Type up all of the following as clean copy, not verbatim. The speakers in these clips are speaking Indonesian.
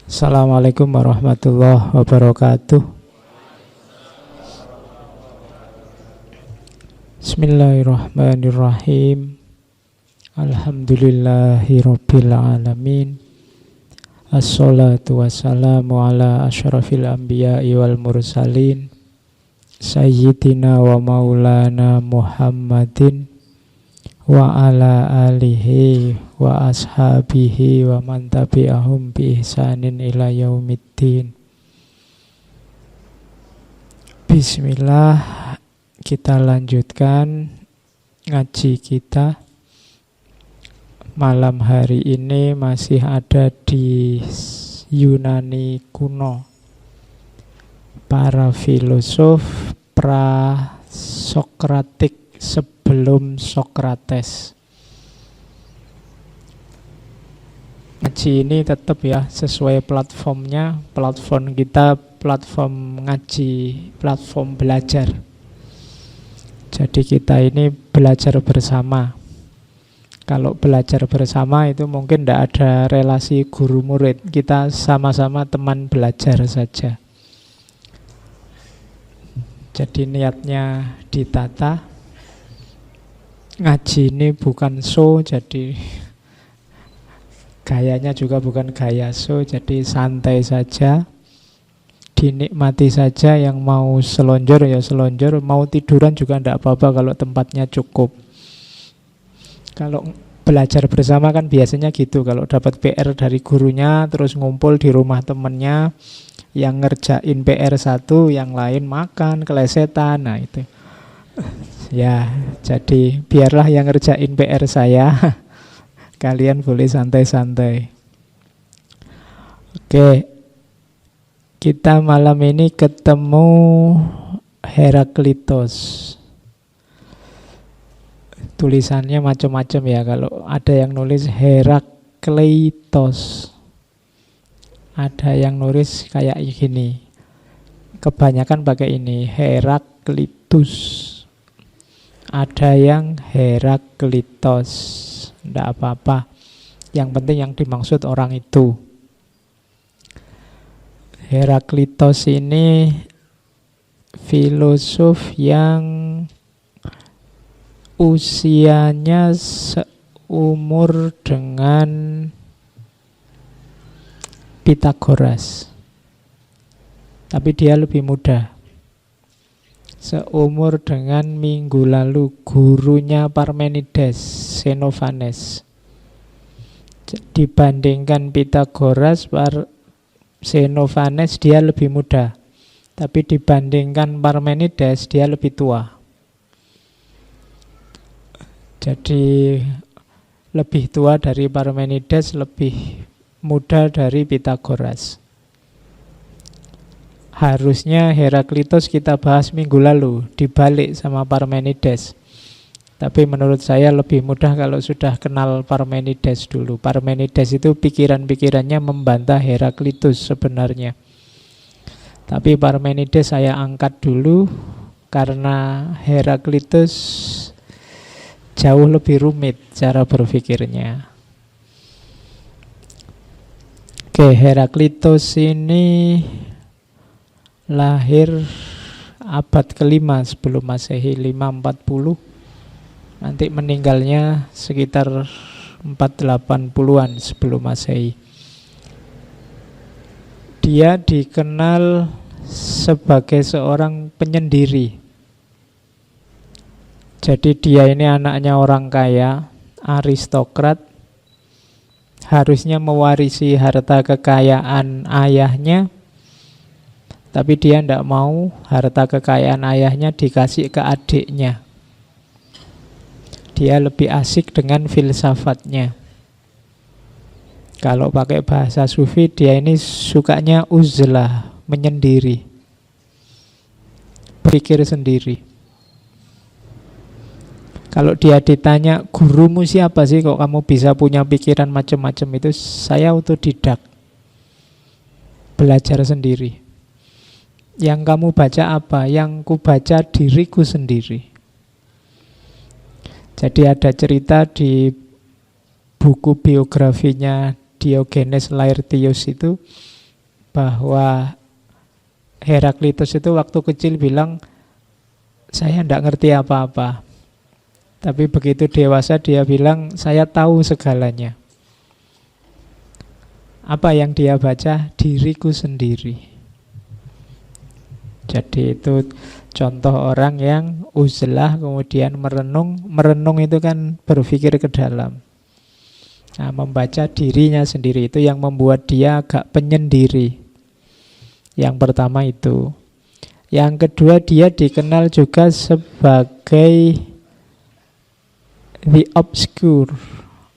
Assalamualaikum warahmatullahi wabarakatuh. Bismillahirrahmanirrahim. Alhamdulillahirabbil alamin. Assalatu wassalamu ala asyrafil anbiya'i wal mursalin Sayyidina wa maulana Muhammadin wa ala alihi wa ashabihi wa man tabi'ahum bi ihsanin ila yaumiddin. Bismillah, kita lanjutkan ngaji kita. Malam hari ini masih ada di Yunani kuno. Para filosof pra-Sokratik sebelum Sokrates. Ngaji ini tetap ya sesuai platformnya. Platform kita platform ngaji, platform belajar. Jadi kita ini belajar bersama. Kalau belajar bersama itu mungkin tidak ada relasi guru murid. Kita sama-sama teman belajar saja. Jadi niatnya ditata. Ngaji ini bukan show, jadi gayanya juga bukan gaya show, jadi santai saja, dinikmati saja. Yang mau selonjor ya selonjor, mau tiduran juga tidak apa-apa kalau tempatnya cukup. Kalau belajar bersama kan biasanya gitu, kalau dapat PR dari gurunya terus ngumpul di rumah temennya, yang ngerjain PR satu, yang lain makan, kelesetan, nah itu. Ya, jadi biarlah yang ngerjain PR saya. Kalian boleh santai-santai. Oke, kita malam ini ketemu Heraklitos. Tulisannya macam-macam ya. Kalau ada yang nulis Herakleitos, ada yang nulis kayak gini. Kebanyakan pakai ini, Heraklitus. Ada yang Heraklitos, tidak apa-apa. Yang penting yang dimaksud orang itu. Heraklitos ini filosof yang usianya seumur dengan Pitagoras. Tapi dia lebih muda. Seumur dengan minggu lalu gurunya Parmenides, Xenophanes. Dibandingkan Pitagoras, Xenophanes dia lebih muda. Tapi dibandingkan Parmenides dia lebih tua. Jadi lebih tua dari Parmenides, lebih muda dari Pitagoras. Harusnya Heraklitos kita bahas minggu lalu, dibalik sama Parmenides. Tapi menurut saya lebih mudah kalau sudah kenal Parmenides dulu. Parmenides itu pikiran-pikirannya membantah Heraklitus sebenarnya. Tapi Parmenides saya angkat dulu karena Heraklitus jauh lebih rumit cara berpikirnya. Oke, Heraklitos ini lahir abad kelima sebelum Masehi, 540. Nanti meninggalnya sekitar 480-an sebelum Masehi. Dia dikenal sebagai seorang penyendiri. Jadi dia ini anaknya orang kaya, aristokrat. Harusnya mewarisi harta kekayaan ayahnya. Tapi dia tidak mau harta kekayaan ayahnya dikasih ke adiknya. Dia lebih asik dengan filsafatnya. Kalau pakai bahasa sufi, dia ini sukanya uzlah, menyendiri, berpikir sendiri. Kalau dia ditanya, gurumu siapa sih kok kamu bisa punya pikiran macam-macam itu? Saya autodidak, belajar sendiri. Yang kamu baca apa? Yang ku baca diriku sendiri. Jadi ada cerita di buku biografinya Diogenes Laertius itu, bahwa Heraklitus itu waktu kecil bilang, saya tidak ngerti apa-apa. Tapi begitu dewasa dia bilang, saya tahu segalanya. Apa yang dia baca? Diriku sendiri. Jadi itu contoh orang yang uzlah kemudian merenung. Merenung itu kan berpikir ke dalam. Nah, membaca dirinya sendiri itu yang membuat dia agak penyendiri. Yang pertama itu. Yang kedua, dia dikenal juga sebagai the obscure,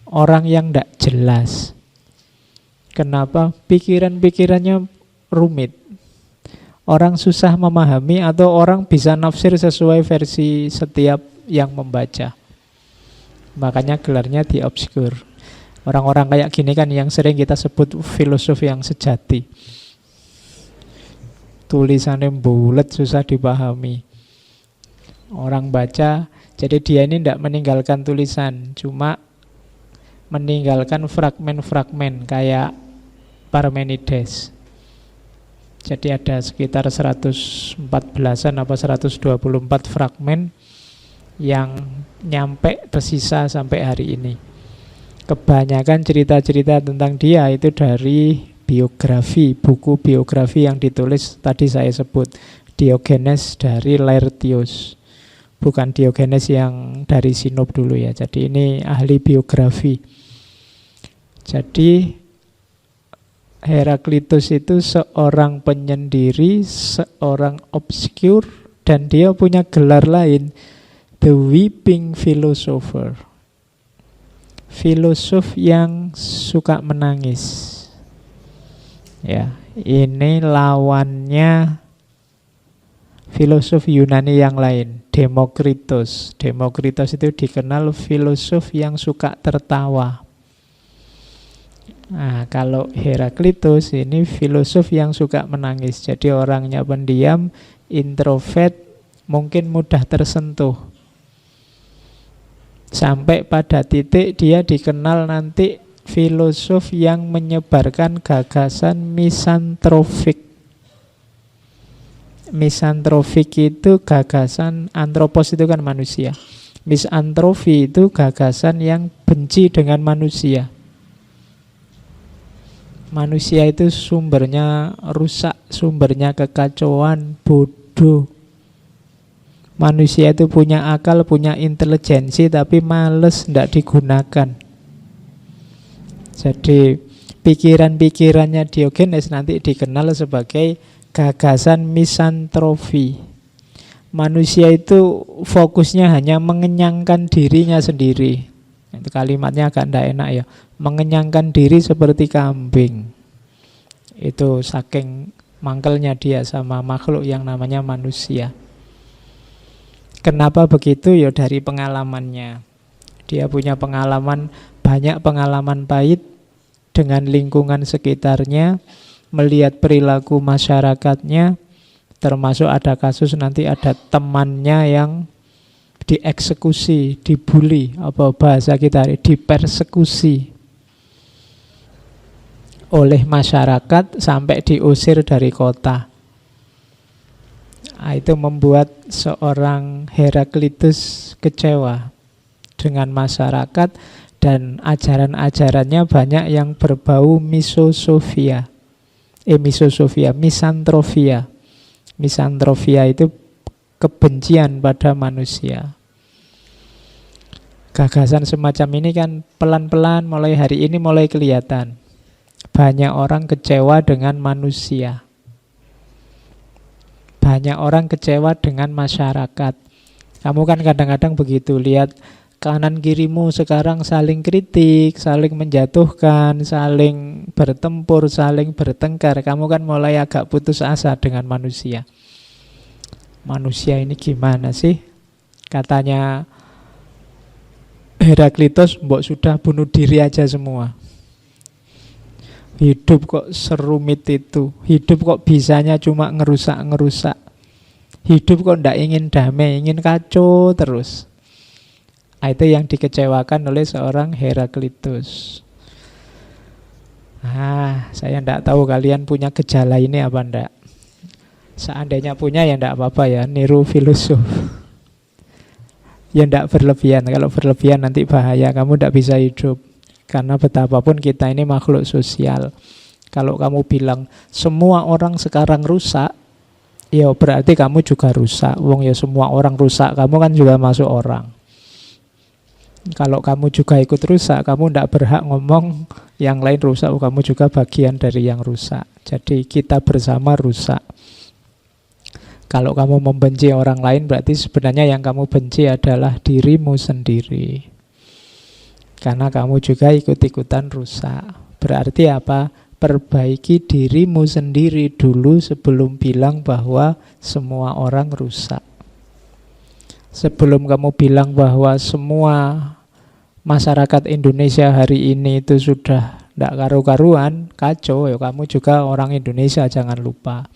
orang yang tidak jelas. Kenapa? Pikiran-pikirannya rumit. Orang susah memahami atau orang bisa nafsir sesuai versi setiap yang membaca. Makanya gelarnya the obscure. Orang-orang kayak gini kan yang sering kita sebut filosof yang sejati. Tulisannya bulat, susah dipahami. Orang baca, jadi dia ini tidak meninggalkan tulisan, cuma meninggalkan fragmen-fragmen kayak Parmenides. Jadi ada sekitar 114-an apa 124 fragmen yang nyampe tersisa sampai hari ini. Kebanyakan cerita-cerita tentang dia itu dari biografi, buku biografi yang ditulis tadi saya sebut, Diogenes dari Laertius. Bukan Diogenes yang dari Sinop dulu ya. Jadi ini ahli biografi. Jadi Heraklitus itu seorang penyendiri, seorang obscure, dan dia punya gelar lain, the weeping philosopher. Filosof yang suka menangis. Ya, ini lawannya filosof Yunani yang lain, Demokritos. Demokritos itu dikenal filosof yang suka tertawa. Nah, kalau Heraklitus ini filosof yang suka menangis. Jadi orangnya pendiam, introvert, mungkin mudah tersentuh. Sampai pada titik dia dikenal nanti filosof yang menyebarkan gagasan misantrofik. Misantrofik itu gagasan, antropos itu kan manusia. Misantrofi itu gagasan yang benci dengan manusia. Manusia itu sumbernya rusak, sumbernya kekacauan, bodoh. Manusia itu punya akal, punya intelijensi, tapi males, tidak digunakan. Jadi pikiran-pikirannya Diogenes nanti dikenal sebagai gagasan misantrofi. Manusia itu fokusnya hanya mengenyangkan dirinya sendiri. Itu kalimatnya agak tidak enak ya. Mengenyangkan diri seperti kambing. Itu saking mangkelnya dia sama makhluk yang namanya manusia. Kenapa begitu? Ya dari pengalamannya. Dia punya pengalaman, banyak pengalaman pahit dengan lingkungan sekitarnya, melihat perilaku masyarakatnya, termasuk ada kasus nanti ada temannya yang dieksekusi, dibully, apa bahasa kita, dipersekusi oleh masyarakat sampai diusir dari kota. Nah, itu membuat seorang Heraklitus kecewa dengan masyarakat dan ajaran-ajarannya banyak yang berbau misantropia. Misantrofia itu kebencian pada manusia. Gagasan semacam ini kan pelan-pelan mulai hari ini mulai kelihatan. Banyak orang kecewa dengan manusia. Banyak orang kecewa dengan masyarakat. Kamu kan kadang-kadang begitu, lihat kanan kirimu sekarang saling kritik, saling menjatuhkan, saling bertempur, saling bertengkar. Kamu kan mulai agak putus asa dengan manusia. Manusia ini gimana sih? Katanya Heraklitus, mbok sudah bunuh diri aja semua. Hidup kok serumit itu. Hidup kok bisanya cuma ngerusak-ngerusak. Hidup kok ndak ingin damai, ingin kacau terus. Itu yang dikecewakan oleh seorang Heraklitus. Saya tidak tahu kalian punya gejala ini apa enggak. Seandainya punya ya enggak apa-apa ya, niru filosof. Ya enggak berlebihan, kalau berlebihan nanti bahaya, kamu enggak bisa hidup. Karena betapapun kita ini makhluk sosial. Kalau kamu bilang semua orang sekarang rusak, ya berarti kamu juga rusak. Wong ya semua orang rusak, kamu kan juga masuk orang. Kalau kamu juga ikut rusak, kamu tidak berhak ngomong yang lain rusak, kamu juga bagian dari yang rusak. Jadi kita bersama rusak. Kalau kamu membenci orang lain, berarti sebenarnya yang kamu benci adalah dirimu sendiri. Karena kamu juga ikut-ikutan rusak. Berarti apa? Perbaiki dirimu sendiri dulu sebelum bilang bahwa semua orang rusak. Sebelum kamu bilang bahwa semua masyarakat Indonesia hari ini itu sudah tidak karu-karuan, kacau, ya kamu juga orang Indonesia, jangan lupa.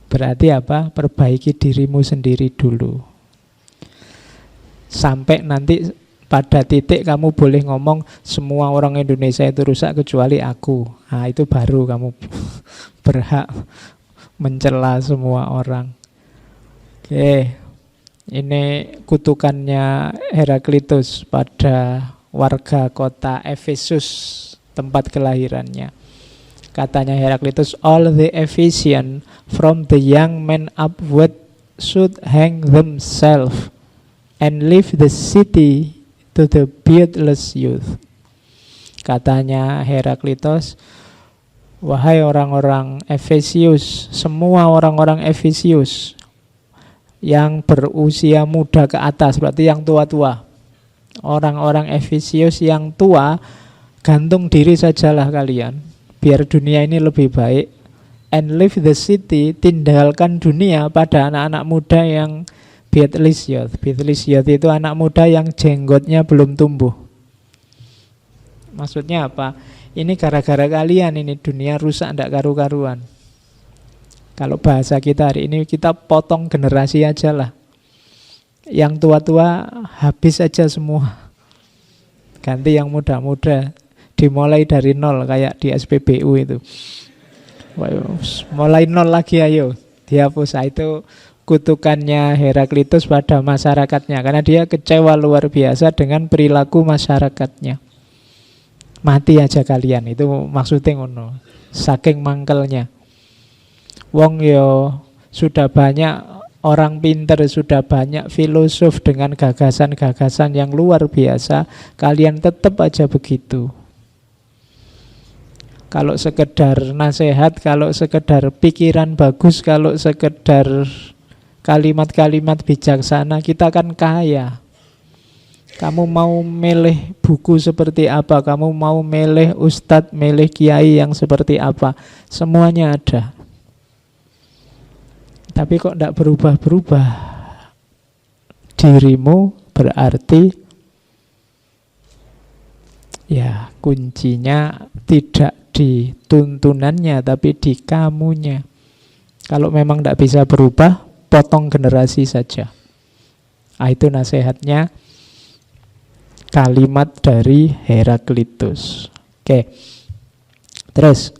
Berarti apa? Perbaiki dirimu sendiri dulu. Sampai nanti pada titik kamu boleh ngomong semua orang Indonesia itu rusak kecuali aku. Nah, itu baru kamu berhak mencela semua orang. Oke. Ini kutukannya Heraklitus pada warga kota Efesus, tempat kelahirannya. Katanya Heraklitus, all the Ephesians from the young men upward should hang themselves and leave the city to the beardless youth. Katanya Heraklitus, wahai orang-orang Efesius, semua orang-orang Efesius yang berusia muda ke atas, berarti yang tua-tua. Orang-orang Efesius yang tua, gantung diri sajalah kalian, biar dunia ini lebih baik. And leave the city, tinggalkan dunia pada anak-anak muda yang beardless youth. Beardless youth itu anak muda yang jenggotnya belum tumbuh. Maksudnya apa? Ini gara-gara kalian ini dunia rusak ndak karu-karuan. Kalau bahasa kita hari ini, kita potong generasi aja lah. Yang tua-tua habis aja semua. Ganti yang muda-muda. Dimulai dari nol kayak di SPBU itu. Mulai nol lagi ayo. Dihapus. Itu kutukannya Heraklitus pada masyarakatnya. Karena dia kecewa luar biasa dengan perilaku masyarakatnya. Mati aja kalian. Itu maksudnya ngono. Saking mangkelnya. Wong yo sudah banyak orang pinter, sudah banyak filosof dengan gagasan-gagasan yang luar biasa, kalian tetap aja begitu. Kalau sekedar nasihat, kalau sekedar pikiran bagus, kalau sekedar kalimat-kalimat bijaksana, kita kan kaya. Kamu mau milih buku seperti apa, kamu mau milih ustadz, milih kiai yang seperti apa, semuanya ada. Tapi kok tidak berubah-berubah dirimu, berarti ya kuncinya tidak di tuntunannya tapi di kamunya. Kalau memang tidak bisa berubah, potong generasi saja. Itu nasihatnya kalimat dari Heraklitus. Oke. Terus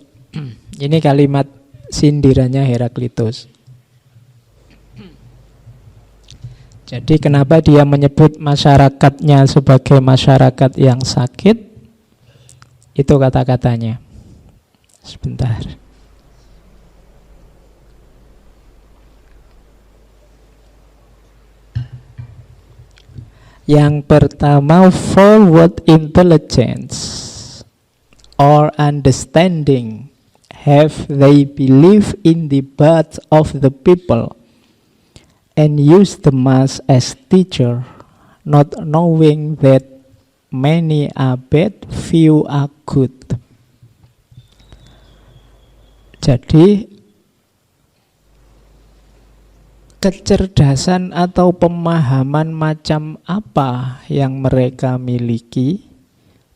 ini kalimat sindirannya Heraklitus. Jadi kenapa dia menyebut masyarakatnya sebagai masyarakat yang sakit? Itu kata-katanya. Sebentar. Yang pertama, forward intelligence or understanding have they believe in the birth of the people and use the mass as teacher, not knowing that many are bad, few are good. Jadi kecerdasan atau pemahaman macam apa yang mereka miliki,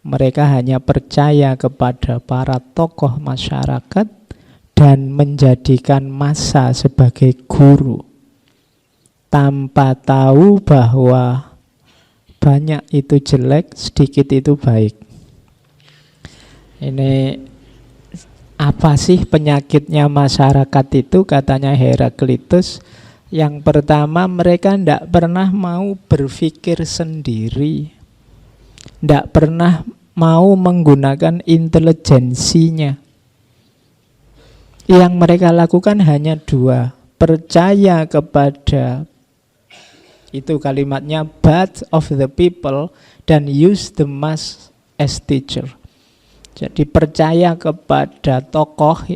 mereka hanya percaya kepada para tokoh masyarakat dan menjadikan massa sebagai guru, tanpa tahu bahwa banyak itu jelek, sedikit itu baik. Ini Apa sih penyakitnya masyarakat itu? Katanya Heraklitus, yang pertama mereka tidak pernah mau berpikir sendiri, tidak pernah mau menggunakan intelijensinya. Yang mereka lakukan hanya dua: percaya kepada, itu kalimatnya, "birth of the people," dan use the mass as teacher. Jadi percaya kepada tokoh.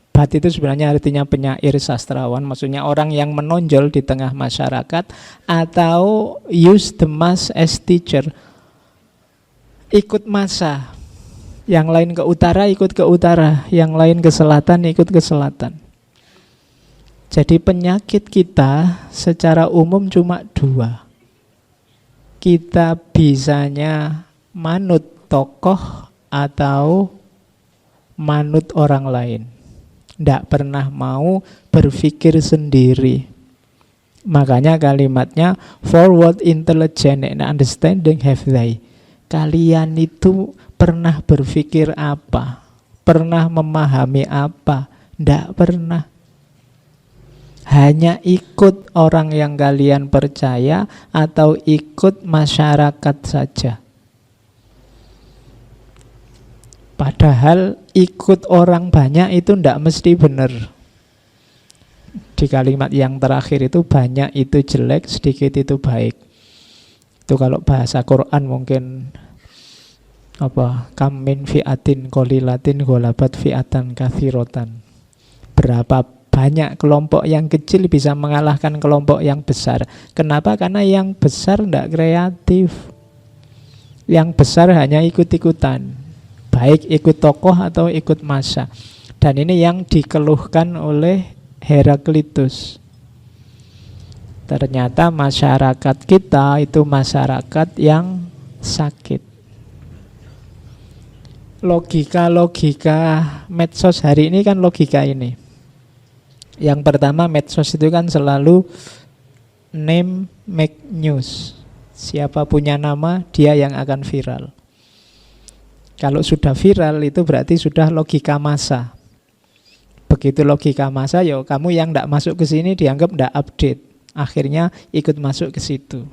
Bat itu sebenarnya artinya penyair, sastrawan, maksudnya orang yang menonjol di tengah masyarakat, atau use the mass as teacher, ikut massa. Yang lain ke utara ikut ke utara, yang lain ke selatan ikut ke selatan. Jadi penyakit kita secara umum cuma dua. Kita bisanya manut tokoh atau manut orang lain. Tidak pernah mau berpikir sendiri. Makanya kalimatnya forward intelligence and understanding have they. Kalian itu pernah berpikir apa? Pernah memahami apa? Tidak pernah. Hanya ikut orang yang kalian percaya atau ikut masyarakat saja. Padahal ikut orang banyak itu tidak mesti benar. Di kalimat yang terakhir itu, banyak itu jelek, sedikit itu baik. Itu kalau bahasa Quran mungkin kam min fi'atin qalilatin ghalabat fi'atan katsirotan. Berapa banyak kelompok yang kecil bisa mengalahkan kelompok yang besar. Kenapa? Karena yang besar tidak kreatif. Yang besar hanya ikut-ikutan, baik ikut tokoh atau ikut massa. Dan ini yang dikeluhkan oleh Heraklitus. Ternyata masyarakat kita itu masyarakat yang sakit. Logika-logika medsos hari ini kan logika ini. Yang pertama, medsos itu kan selalu name make news. Siapa punya nama, dia yang akan viral. Kalau sudah viral itu berarti sudah logika massa. Begitu logika massa, ya kamu yang tidak masuk ke sini dianggap tidak update. Akhirnya ikut masuk ke situ.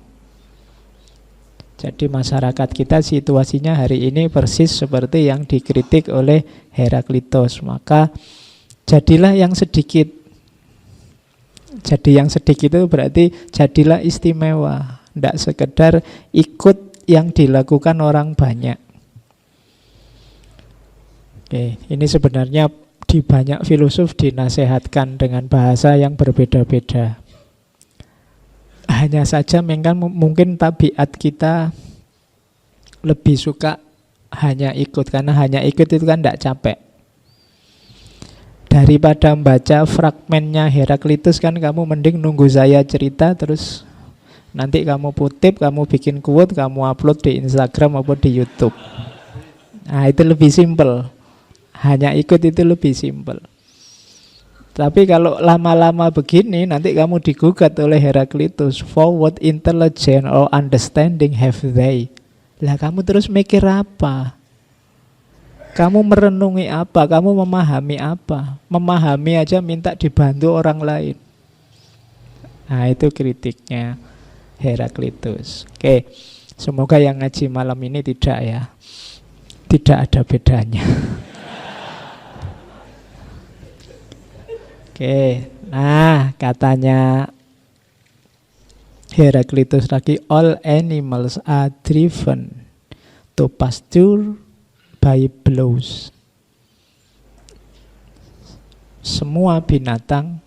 Jadi masyarakat kita situasinya hari ini persis seperti yang dikritik oleh Heraklitus. Maka jadilah yang sedikit. Jadi yang sedikit itu berarti jadilah istimewa. Tidak sekedar ikut yang dilakukan orang banyak. Oke, ini sebenarnya di banyak filosof dinasehatkan dengan bahasa yang berbeda-beda. Hanya saja mungkin tabiat kita lebih suka hanya ikut, karena hanya ikut itu kan tidak capek. Daripada membaca fragmennya Heraklitus kan kamu mending nunggu saya cerita, terus nanti kamu kutip, kamu bikin quote, kamu upload di Instagram maupun di YouTube. Nah itu lebih simpel. Hanya ikut itu lebih simpel. Tapi kalau lama-lama begini, nanti kamu digugat oleh Heraklitus. Forward intelligence or understanding have they. Lah kamu terus mikir apa? Kamu merenungi apa? Kamu memahami apa? Memahami aja minta dibantu orang lain. Nah itu kritiknya Heraklitus. Oke, semoga yang ngaji malam ini tidak ya. Tidak ada bedanya. Oke, nah katanya Heraklitus lagi, all animals are driven to pasture by blows. Semua binatang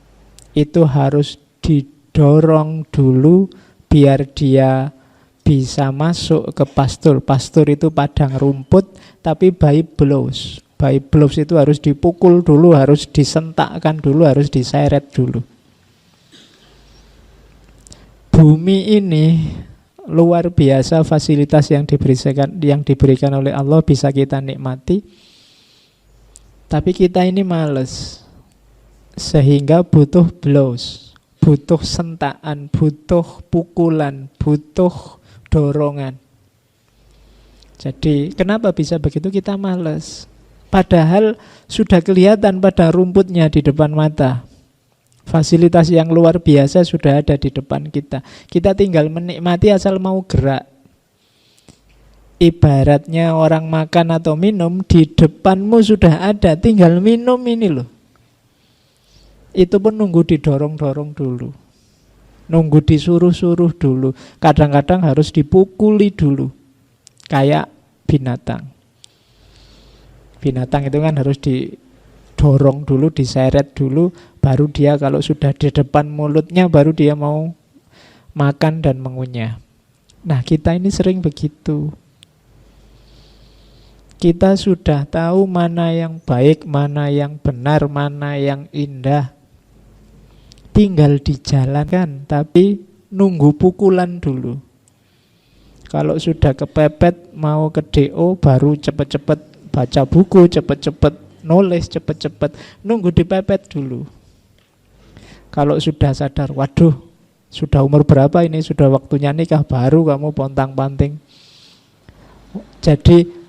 itu harus didorong dulu biar dia bisa masuk ke pastur. Pastur itu padang rumput, tapi by blows. By blows itu harus dipukul dulu, harus disentakkan dulu, harus diseret dulu. Bumi ini luar biasa fasilitas yang diberikan oleh Allah, bisa kita nikmati. Tapi kita ini males, sehingga butuh blows, butuh sentakan, butuh pukulan, butuh dorongan. Jadi kenapa bisa begitu? Kita males. Padahal sudah kelihatan pada rumputnya di depan mata. Fasilitas yang luar biasa sudah ada di depan kita. Kita tinggal menikmati asal mau gerak. Ibaratnya orang makan atau minum, di depanmu sudah ada, tinggal minum ini loh. Itu pun nunggu didorong-dorong dulu, nunggu disuruh-suruh dulu. Kadang-kadang harus dipukuli dulu. Kayak binatang. Binatang itu kan harus didorong dulu, diseret dulu, baru dia kalau sudah di depan mulutnya, baru dia mau makan dan mengunyah. Nah, kita ini sering begitu. Kita sudah tahu mana yang baik, mana yang benar, mana yang indah. Tinggal dijalankan, tapi nunggu pukulan dulu. Kalau sudah kepepet mau ke DO, baru cepet-cepet baca buku, cepet-cepet nulis, cepet-cepet. Nunggu dipepet dulu. Kalau sudah sadar, waduh, sudah umur berapa ini, sudah waktunya nikah, baru kamu pontang-panting. Jadi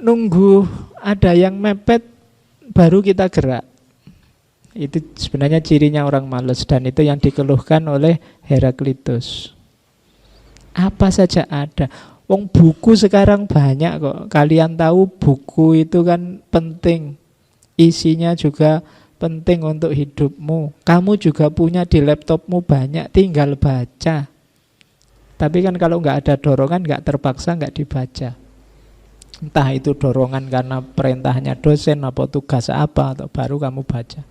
nunggu ada yang mepet baru kita gerak. Itu sebenarnya cirinya orang malas, dan itu yang dikeluhkan oleh Heraklitus. Apa saja ada. Wong buku sekarang banyak kok. Kalian tahu buku itu kan penting. Isinya juga penting untuk hidupmu. Kamu juga punya di laptopmu banyak, tinggal baca. Tapi kan kalau nggak ada dorongan, nggak terpaksa, nggak dibaca. Entah itu dorongan karena perintahnya dosen, apa tugas apa, atau baru kamu baca.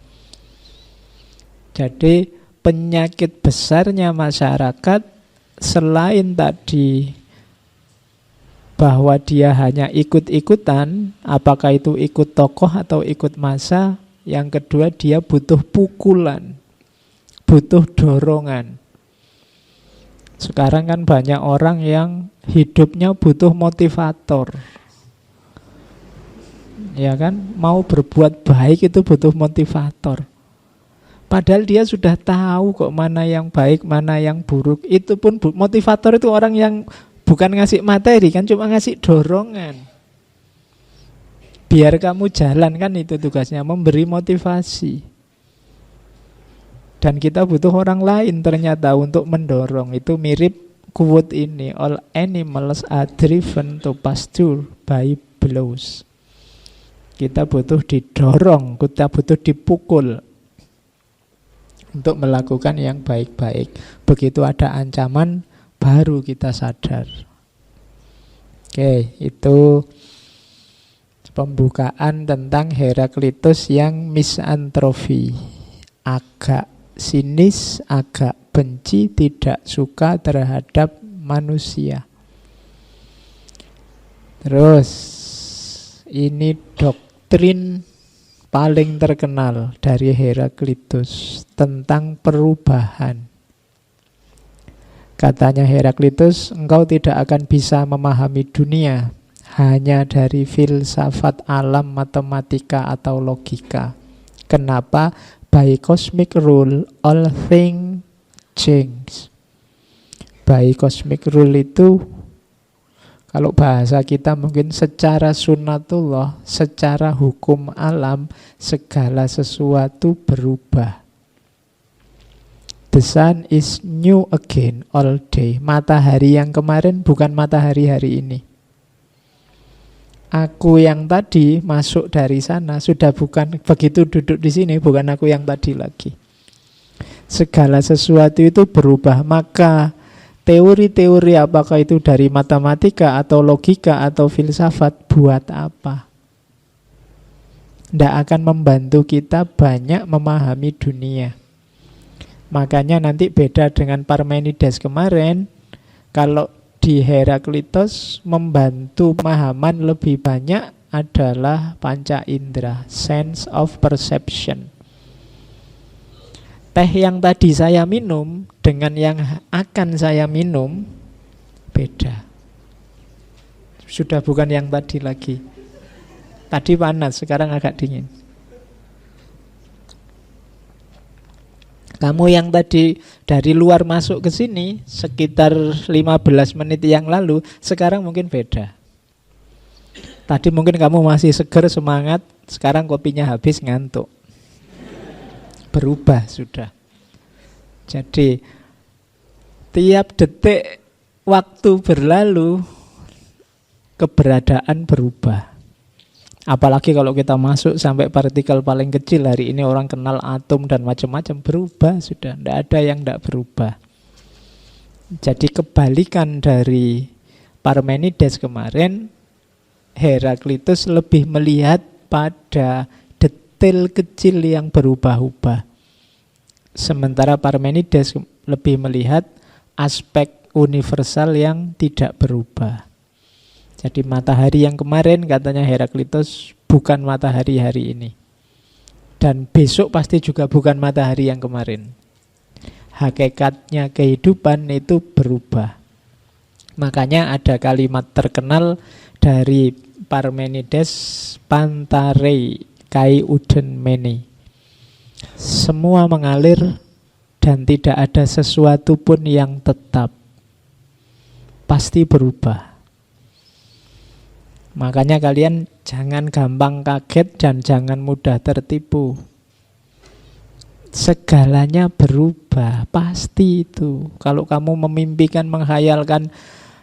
Jadi penyakit besarnya masyarakat selain tadi bahwa dia hanya ikut-ikutan, apakah itu ikut tokoh atau ikut massa, yang kedua dia butuh pukulan, butuh dorongan. Sekarang kan banyak orang yang hidupnya butuh motivator. Ya kan, mau berbuat baik itu butuh motivator. Padahal dia sudah tahu kok mana yang baik, mana yang buruk. Itu pun motivator itu orang yang bukan ngasih materi kan, cuma ngasih dorongan. Biar kamu jalan, kan itu tugasnya, memberi motivasi. Dan kita butuh orang lain ternyata untuk mendorong. Itu mirip quote ini, all animals are driven to pasture by blows. Kita butuh didorong, kita butuh dipukul untuk melakukan yang baik-baik. Begitu ada ancaman, baru kita sadar. Oke, itu pembukaan tentang Heraklitus yang misantropi. Agak sinis, agak benci, tidak suka terhadap manusia. Terus, ini doktrin paling terkenal dari Heraklitus tentang perubahan. Katanya Heraklitus, engkau tidak akan bisa memahami dunia hanya dari filsafat alam, matematika atau logika. Kenapa? By cosmic rule all things change. By cosmic rule itu, kalau bahasa kita mungkin secara sunnatullah, secara hukum alam, segala sesuatu berubah. The sun is new again all day. Matahari yang kemarin bukan matahari hari ini. Aku yang tadi masuk dari sana sudah bukan, begitu duduk di sini bukan aku yang tadi lagi. Segala sesuatu itu berubah. Maka teori-teori apakah itu dari matematika atau logika atau filsafat, buat apa? Tidak akan membantu kita banyak memahami dunia. Makanya nanti beda dengan Parmenides kemarin. Kalau di Heraklitus membantu pemahaman lebih banyak adalah panca indera, sense of perception. Teh yang tadi saya minum dengan yang akan saya minum beda. Sudah bukan yang tadi lagi. Tadi panas, sekarang agak dingin. Kamu yang tadi dari luar masuk ke sini sekitar 15 menit yang lalu, sekarang mungkin beda. Tadi mungkin kamu masih seger, semangat, sekarang kopinya habis, ngantuk. Berubah sudah. Jadi tiap detik waktu berlalu, keberadaan berubah. Apalagi kalau kita masuk sampai partikel paling kecil. Hari ini orang kenal atom dan macam-macam, berubah sudah. Tidak ada yang tidak berubah. Jadi kebalikan dari Parmenides kemarin, Heraklitus lebih melihat pada detail kecil yang berubah-ubah. Sementara Parmenides lebih melihat aspek universal yang tidak berubah. Jadi matahari yang kemarin katanya Heraklitus bukan matahari hari ini. Dan besok pasti juga bukan matahari yang kemarin. Hakikatnya kehidupan itu berubah. Makanya ada kalimat terkenal dari Parmenides, Pantarei kai uden meni. Semua mengalir dan tidak ada sesuatu pun yang tetap. Pasti berubah. Makanya kalian jangan gampang kaget dan jangan mudah tertipu. Segalanya berubah, pasti itu. Kalau kamu memimpikan, menghayalkan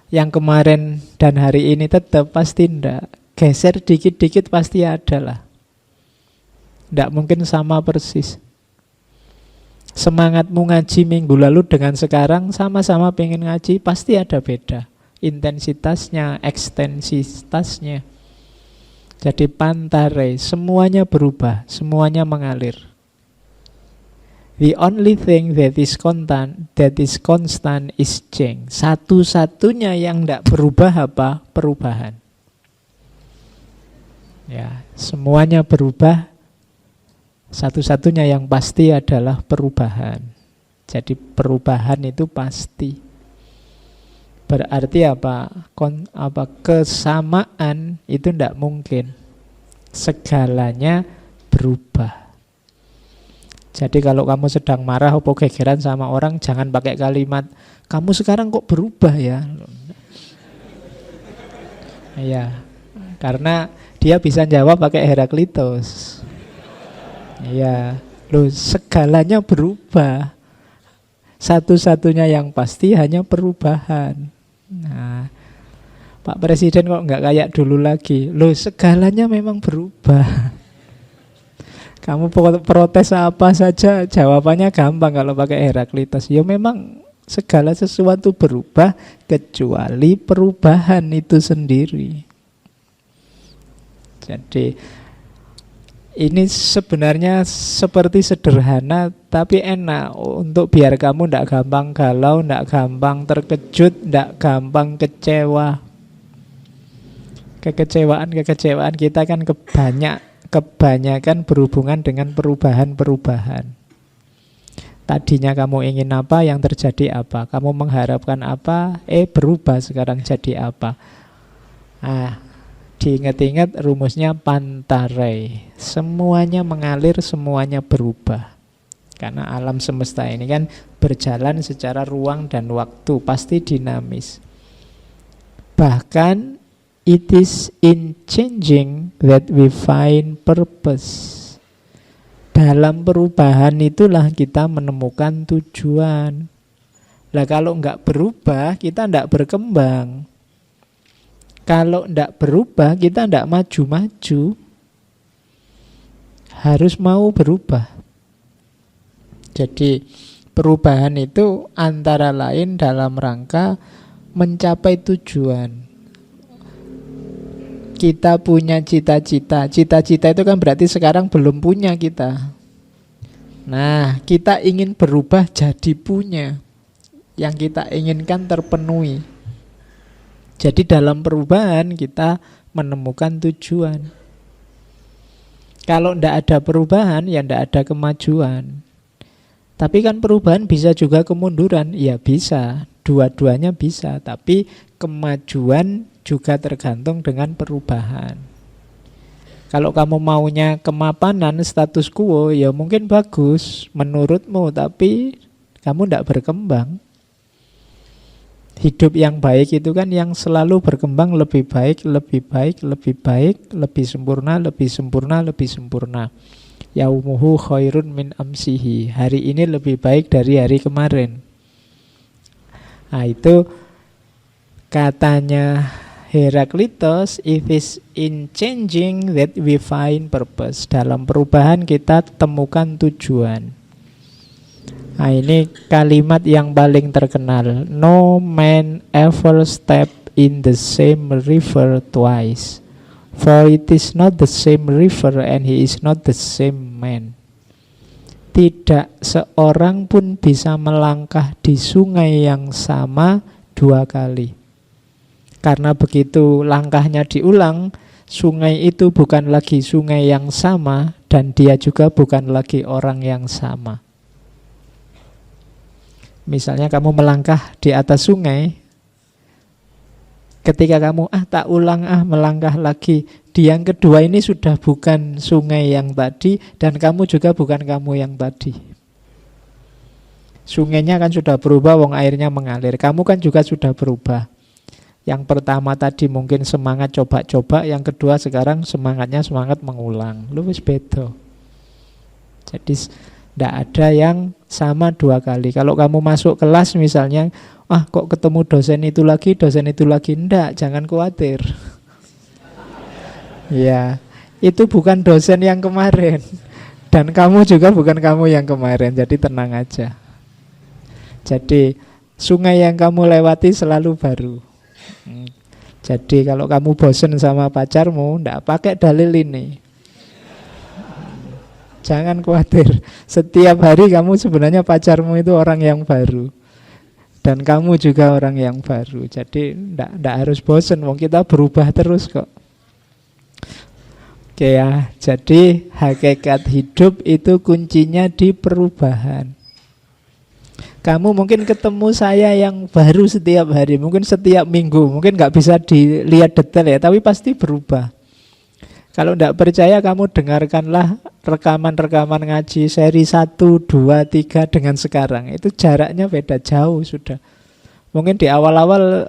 yang kemarin dan hari ini tetap, pasti enggak. Geser dikit-dikit pasti ada lah. Enggak mungkin sama persis. Semangatmu ngaji minggu lalu dengan sekarang sama-sama pengen ngaji, pasti ada beda. Intensitasnya, ekstensitasnya. Jadi pantare, semuanya berubah, semuanya mengalir. The only thing that is constant is change. Satu-satunya yang tidak berubah apa? Perubahan. Ya, semuanya berubah. Satu-satunya yang pasti adalah perubahan. Jadi perubahan itu pasti. Berarti apa? Kesamaan itu tidak mungkin. Segalanya berubah. Jadi kalau kamu sedang marah atau gegeran sama orang, jangan pakai kalimat, kamu sekarang kok berubah ya? Iya, karena dia bisa jawab pakai Heraklitus. Iya, loh, segalanya berubah. Satu-satunya yang pasti hanya perubahan. Nah, Pak Presiden kok nggak kayak dulu lagi? Loh, segalanya memang berubah. Kamu protes apa saja, jawabannya gampang kalau pakai Heraklitus. Ya memang segala sesuatu berubah kecuali perubahan itu sendiri. Jadi ini sebenarnya seperti sederhana tapi enak untuk biar kamu tidak gampang galau, tidak gampang terkejut, tidak gampang kecewa. Kekecewaan kita kan kebanyakan berhubungan dengan perubahan-perubahan. Tadinya kamu ingin apa, yang terjadi apa. Kamu mengharapkan apa, berubah sekarang jadi apa. Diingat-ingat rumusnya Pantarei. Semuanya mengalir, semuanya berubah. Karena alam semesta ini kan berjalan secara ruang dan waktu, pasti dinamis. Bahkan it is in changing that we find purpose. Dalam perubahan itulah kita menemukan tujuan. Lah kalau enggak berubah, kita enggak berkembang. Kalau enggak berubah, kita enggak maju-maju. Harus mau berubah. Jadi perubahan itu antara lain dalam rangka mencapai tujuan. Kita punya cita-cita. Cita-cita itu kan berarti sekarang belum punya kita. Nah, kita ingin berubah jadi punya. Yang kita inginkan terpenuhi. Jadi dalam perubahan kita menemukan tujuan. Kalau tidak ada perubahan, ya tidak ada kemajuan. Tapi kan perubahan bisa juga kemunduran. Ya bisa, dua-duanya bisa. Tapi kemajuan juga tergantung dengan perubahan. Kalau kamu maunya kemapanan, status quo, ya mungkin bagus menurutmu, tapi kamu tidak berkembang. Hidup yang baik itu kan yang selalu berkembang lebih baik, lebih baik, lebih baik, lebih sempurna, lebih sempurna, lebih sempurna. Yaumuhu khairun min amsihi. Hari ini lebih baik dari hari kemarin. Nah itu katanya Heraklitos, it is in changing that we find purpose. Dalam perubahan kita temukan tujuan. Nah ini kalimat yang paling terkenal. No man ever step in the same river twice, for it is not the same river and he is not the same man. Tidak seorang pun bisa melangkah di sungai yang sama dua kali. Karena begitu langkahnya diulang, sungai itu bukan lagi sungai yang sama dan dia juga bukan lagi orang yang sama. Misalnya kamu melangkah di atas sungai, ketika kamu tak ulang melangkah lagi, di yang kedua ini sudah bukan sungai yang tadi dan kamu juga bukan kamu yang tadi. Sungainya kan sudah berubah, wong airnya mengalir. Kamu kan juga sudah berubah. Yang pertama tadi mungkin semangat coba-coba, yang kedua sekarang semangatnya semangat mengulang. Lu wis beda. Jadi tidak ada yang sama dua kali. Kalau kamu masuk kelas misalnya, kok ketemu dosen itu lagi, enggak, jangan khawatir. Ya, itu bukan dosen yang kemarin. Dan kamu juga bukan kamu yang kemarin, jadi tenang aja. Jadi sungai yang kamu lewati selalu baru. Jadi kalau kamu bosen sama pacarmu, enggak pakai dalil ini. Jangan khawatir, setiap hari kamu sebenarnya pacarmu itu orang yang baru. Dan kamu juga orang yang baru. Jadi tidak harus bosan, wong kita berubah terus kok. Oke ya, jadi hakikat hidup itu kuncinya di perubahan. Kamu mungkin ketemu saya yang baru setiap hari, mungkin setiap minggu, mungkin nggak bisa dilihat detail ya, tapi pasti berubah. Kalau tidak percaya kamu dengarkanlah rekaman-rekaman ngaji seri 1, 2, 3 dengan sekarang. Itu jaraknya beda jauh sudah. Mungkin di awal-awal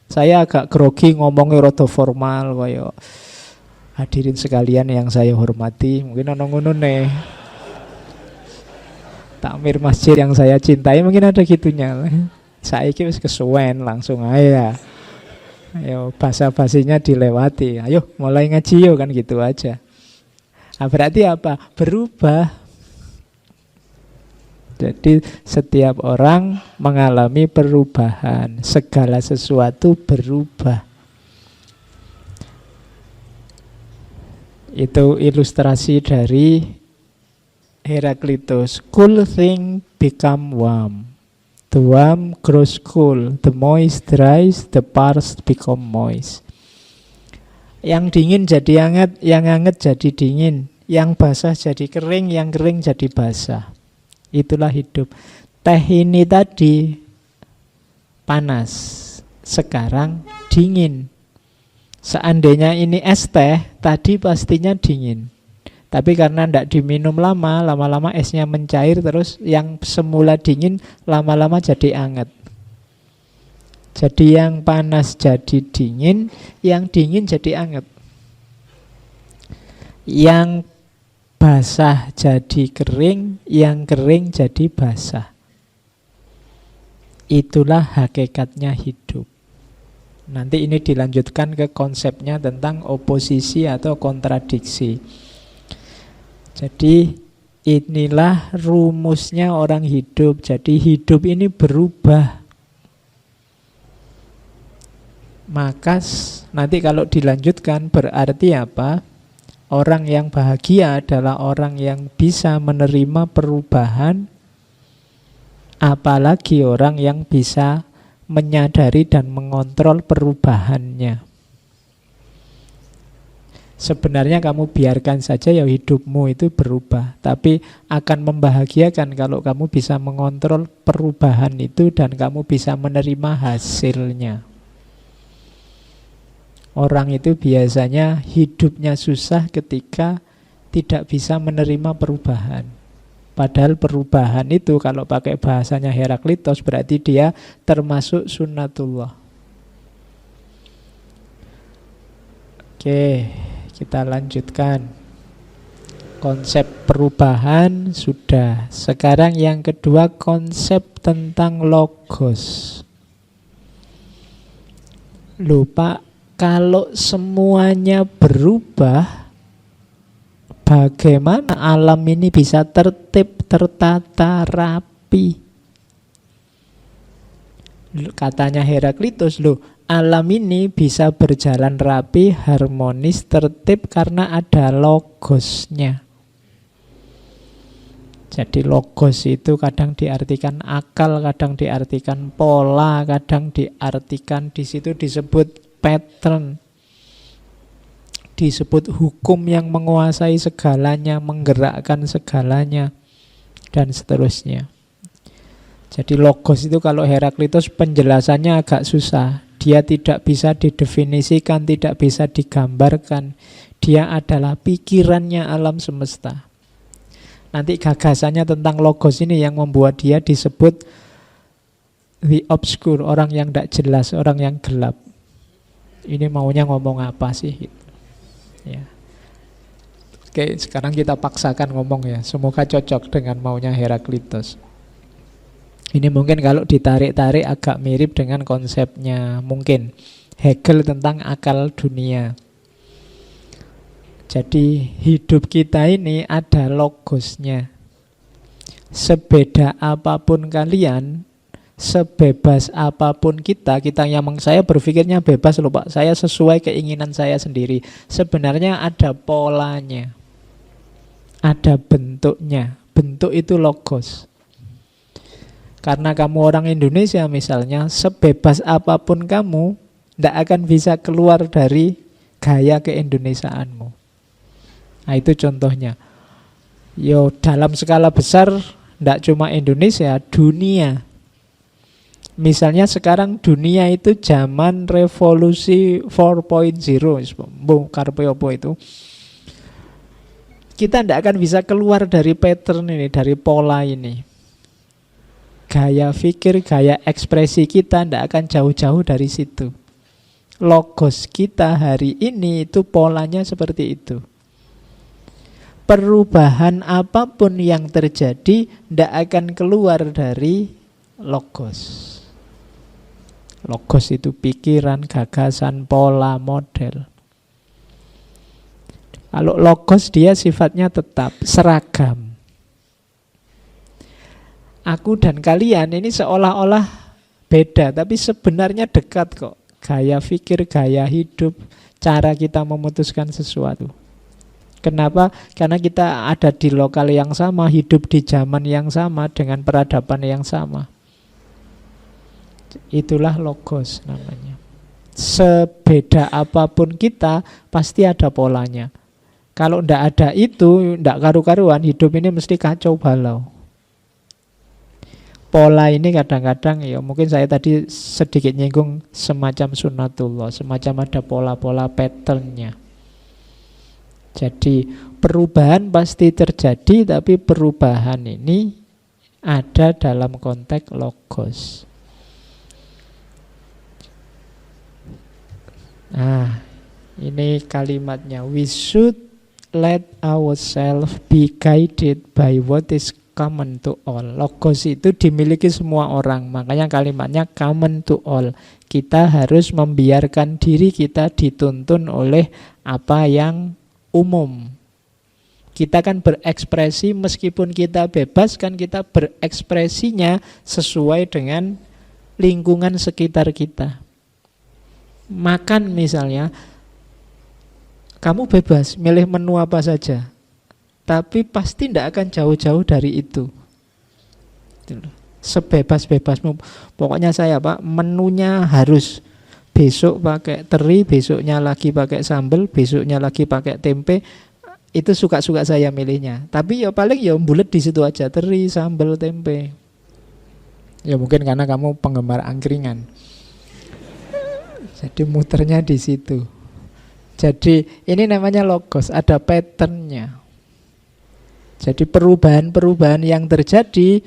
saya agak grogi ngomongnya rada formal koyo hadirin sekalian yang saya hormati. Mungkin ono ngono nih. Takmir masjid yang saya cintai mungkin ada gitunya. Saiki wis kesuwen langsung aja. Ayo basa-basinya dilewati. Ayo mulai ngaji yuk kan gitu aja. Berarti apa? Berubah. Jadi setiap orang mengalami perubahan. Segala sesuatu berubah. Itu ilustrasi dari Heraklitos. Cool thing become warm. The warm grows cool, the moist dries, the parched become moist. Yang dingin jadi hangat, yang hangat jadi dingin, yang basah jadi kering, yang kering jadi basah. Itulah hidup. Teh ini tadi panas, sekarang dingin. Seandainya ini es teh, tadi pastinya dingin. Tapi karena tidak diminum lama-lama esnya mencair, terus yang semula dingin lama-lama jadi hangat. Jadi yang panas jadi dingin, yang dingin jadi hangat. Yang basah jadi kering, yang kering jadi basah. Itulah hakikatnya hidup. Nanti ini dilanjutkan ke konsepnya tentang oposisi atau kontradiksi. Jadi inilah rumusnya orang hidup. Jadi hidup ini berubah. Maka nanti kalau dilanjutkan berarti apa? Orang yang bahagia adalah orang yang bisa menerima perubahan. Apalagi orang yang bisa menyadari dan mengontrol perubahannya. Sebenarnya kamu biarkan saja ya hidupmu itu berubah. Tapi akan membahagiakan kalau kamu bisa mengontrol perubahan itu dan kamu bisa menerima hasilnya. Orang itu biasanya hidupnya susah ketika tidak bisa menerima perubahan. Padahal perubahan itu kalau pakai bahasanya Heraklitos berarti dia termasuk sunnatullah. Oke, kita lanjutkan. Konsep perubahan sudah. Sekarang yang kedua, konsep tentang logos. Lupa, kalau semuanya berubah, bagaimana alam ini bisa tertib, tertata, rapi? Katanya Heraklitos, alam ini bisa berjalan rapi, harmonis, tertib karena ada logosnya. Jadi logos itu kadang diartikan akal, kadang diartikan pola, kadang diartikan di situ disebut pattern, disebut hukum yang menguasai segalanya, menggerakkan segalanya, dan seterusnya. Jadi logos itu kalau Heraklitos penjelasannya agak susah. Dia tidak bisa didefinisikan, tidak bisa digambarkan. Dia adalah pikirannya alam semesta. Nanti gagasannya tentang logos ini yang membuat dia disebut the obscure, orang yang tidak jelas, orang yang gelap. Ini maunya ngomong apa sih? Ya. Oke, sekarang kita paksakan ngomong ya. Semoga cocok dengan maunya Heraklitos. Ini mungkin kalau ditarik-tarik agak mirip dengan konsepnya mungkin Hegel tentang akal dunia. Jadi hidup kita ini ada logosnya. Sebeda apapun kalian, sebebas apapun kita yang saya berpikirnya bebas loh Pak, saya sesuai keinginan saya sendiri. Sebenarnya ada polanya, ada bentuknya. Bentuk itu logos. Karena kamu orang Indonesia misalnya, sebebas apapun kamu, tidak akan bisa keluar dari gaya keindonesiaanmu. Nah itu contohnya. Dalam skala besar, tidak cuma Indonesia, dunia. Misalnya sekarang dunia itu zaman revolusi 4.0, karpe apa itu. Kita tidak akan bisa keluar dari pattern ini, dari pola ini. Gaya pikir, gaya ekspresi kita tidak akan jauh-jauh dari situ. Logos kita hari ini itu polanya seperti itu. Perubahan apapun yang terjadi tidak akan keluar dari logos. Logos itu pikiran, gagasan, pola, model. Kalau logos dia sifatnya tetap, seragam. Aku dan kalian ini seolah-olah beda, tapi sebenarnya dekat kok. Gaya pikir, gaya hidup, cara kita memutuskan sesuatu. Kenapa? Karena kita ada di lokal yang sama, hidup di zaman yang sama, dengan peradaban yang sama. Itulah logos namanya. Sebeda apapun kita, pasti ada polanya. Kalau ndak ada itu, ndak karu-karuan, hidup ini mesti kacau balau. Pola ini kadang-kadang ya mungkin saya tadi sedikit nyinggung semacam sunnatullah, semacam ada pola-pola patternnya. Jadi perubahan pasti terjadi, tapi perubahan ini ada dalam konteks logos. Nah, ini kalimatnya. We should let ourselves be guided by what is common to all. Logos itu dimiliki semua orang. Makanya kalimatnya common to all. Kita harus membiarkan diri kita dituntun oleh apa yang umum. Kita kan berekspresi, meskipun kita bebas, kan kita berekspresinya sesuai dengan lingkungan sekitar kita. Makan misalnya, kamu bebas milih menu apa saja, tapi pasti tidak akan jauh-jauh dari itu. Sebebas-bebasmu. Pokoknya saya Pak, menunya harus besok pakai teri, besoknya lagi pakai sambal, besoknya lagi pakai tempe. Itu suka-suka saya milihnya. Tapi ya paling ya bulet di situ aja, teri, sambal, tempe. Ya mungkin karena kamu penggemar angkringan. Jadi muternya di situ. Jadi ini namanya logos, ada patternnya. Jadi perubahan-perubahan yang terjadi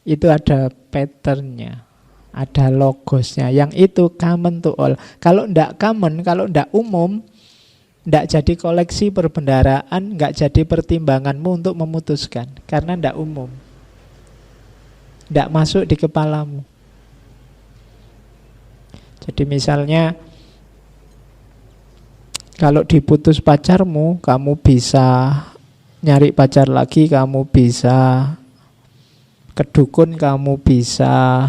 itu ada patternnya, ada logosnya. Yang itu common to all. Kalau ndak common, kalau ndak umum, ndak jadi koleksi perbendaraan, nggak jadi pertimbanganmu untuk memutuskan. Karena ndak umum, ndak masuk di kepalamu. Jadi misalnya kalau diputus pacarmu, kamu bisa nyari pacar lagi, kamu bisa ke dukun, kamu bisa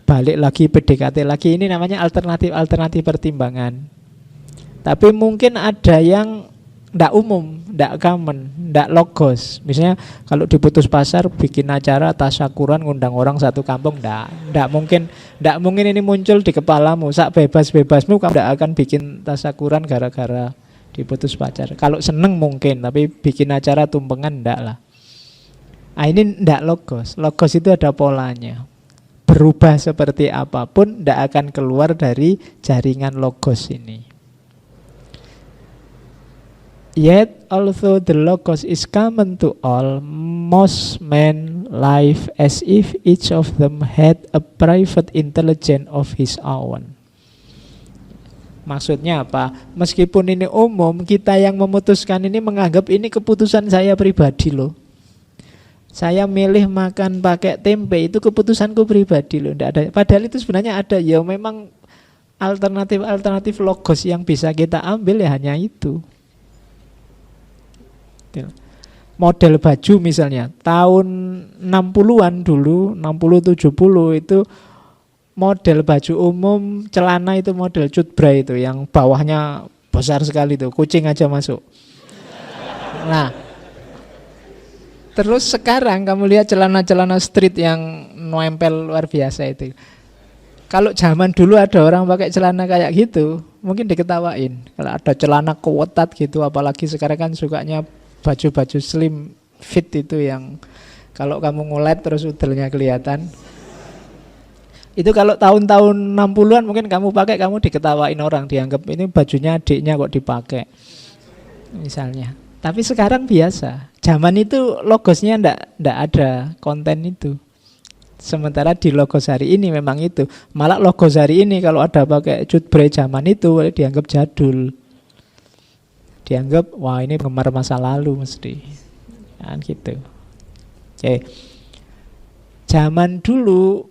balik lagi, PDKT lagi. Ini namanya alternatif pertimbangan. Tapi mungkin ada yang ndak umum, ndak common, ndak logos. Misalnya kalau diputus pacar, bikin acara tasyakuran, ngundang orang satu kampung, ndak mungkin ini muncul di kepalamu. Sak bebas-bebasmu kamu ndak akan bikin tasyakuran gara-gara diputus pacar. Kalau seneng mungkin, tapi bikin acara tumpengan ndak lah. Nah, ini ndak logos. Logos itu ada polanya. Berubah seperti apapun ndak akan keluar dari jaringan logos ini. Yet, although the logos is common to all, most men live as if each of them had a private intelligence of his own. Maksudnya apa? Meskipun ini umum, kita yang memutuskan ini menganggap ini keputusan saya pribadi loh. Saya milih makan pakai tempe, itu keputusanku pribadi loh. Nggak ada. Padahal itu sebenarnya ada. Ya memang alternatif logos yang bisa kita ambil ya hanya itu. Model baju misalnya tahun 60-an dulu, 60-70 itu model baju umum, celana itu model cutbray itu yang bawahnya besar sekali tuh, kucing aja masuk. Nah, terus sekarang kamu lihat celana-celana street yang nempel luar biasa itu. Kalau zaman dulu ada orang pakai celana kayak gitu, mungkin diketawain. Kalau ada celana kewetat gitu, apalagi sekarang kan sukanya baju-baju slim fit itu yang kalau kamu ngulet terus udelnya kelihatan. Itu kalau tahun-tahun 60-an mungkin kamu pakai, kamu diketawain orang, dianggap ini bajunya adiknya kok dipakai misalnya. Tapi sekarang biasa. Zaman itu logosnya ndak ada konten itu. Sementara di logos hari ini memang itu. Malah logos hari ini kalau ada pakai cutbray zaman itu dianggap jadul. Dianggap wah ini penggemar masa lalu mesti. Kan gitu. Oke. Zaman dulu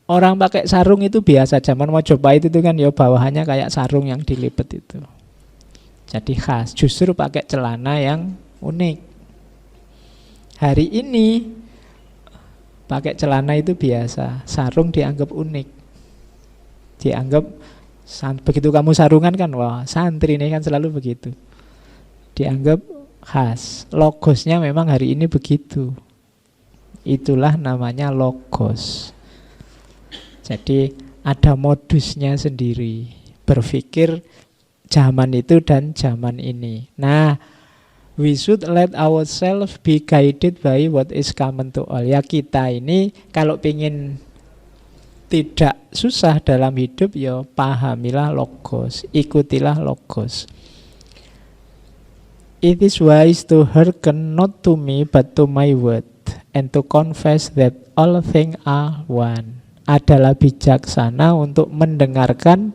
orang pakai sarung itu biasa. Zaman Mojopahit itu kan ya bawahannya kayak sarung yang dilipet itu. Jadi khas. Justru pakai celana yang unik. Hari ini pakai celana itu biasa. Sarung dianggap unik. Dianggap begitu kamu sarungan kan wah santri ini kan selalu begitu. Dianggap khas. Logosnya memang hari ini begitu. Itulah namanya logos. Jadi ada modusnya sendiri berpikir zaman itu dan zaman ini. Nah, we should let ourselves be guided by what is common to all. Ya kita ini kalau ingin tidak susah dalam hidup ya pahamilah logos, ikutilah logos. It is wise to hearken not to me but to my word, and to confess that all things are one. Adalah bijaksana untuk mendengarkan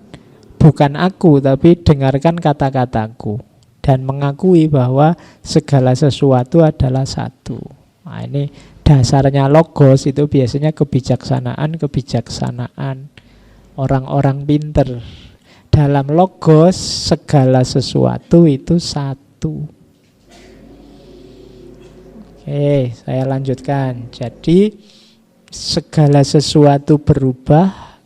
bukan aku tapi dengarkan kata-kataku dan mengakui bahwa segala sesuatu adalah satu. Nah, ini dasarnya logos itu biasanya kebijaksanaan orang-orang pinter. Dalam logos segala sesuatu itu satu. Oke, saya lanjutkan. Jadi segala sesuatu berubah,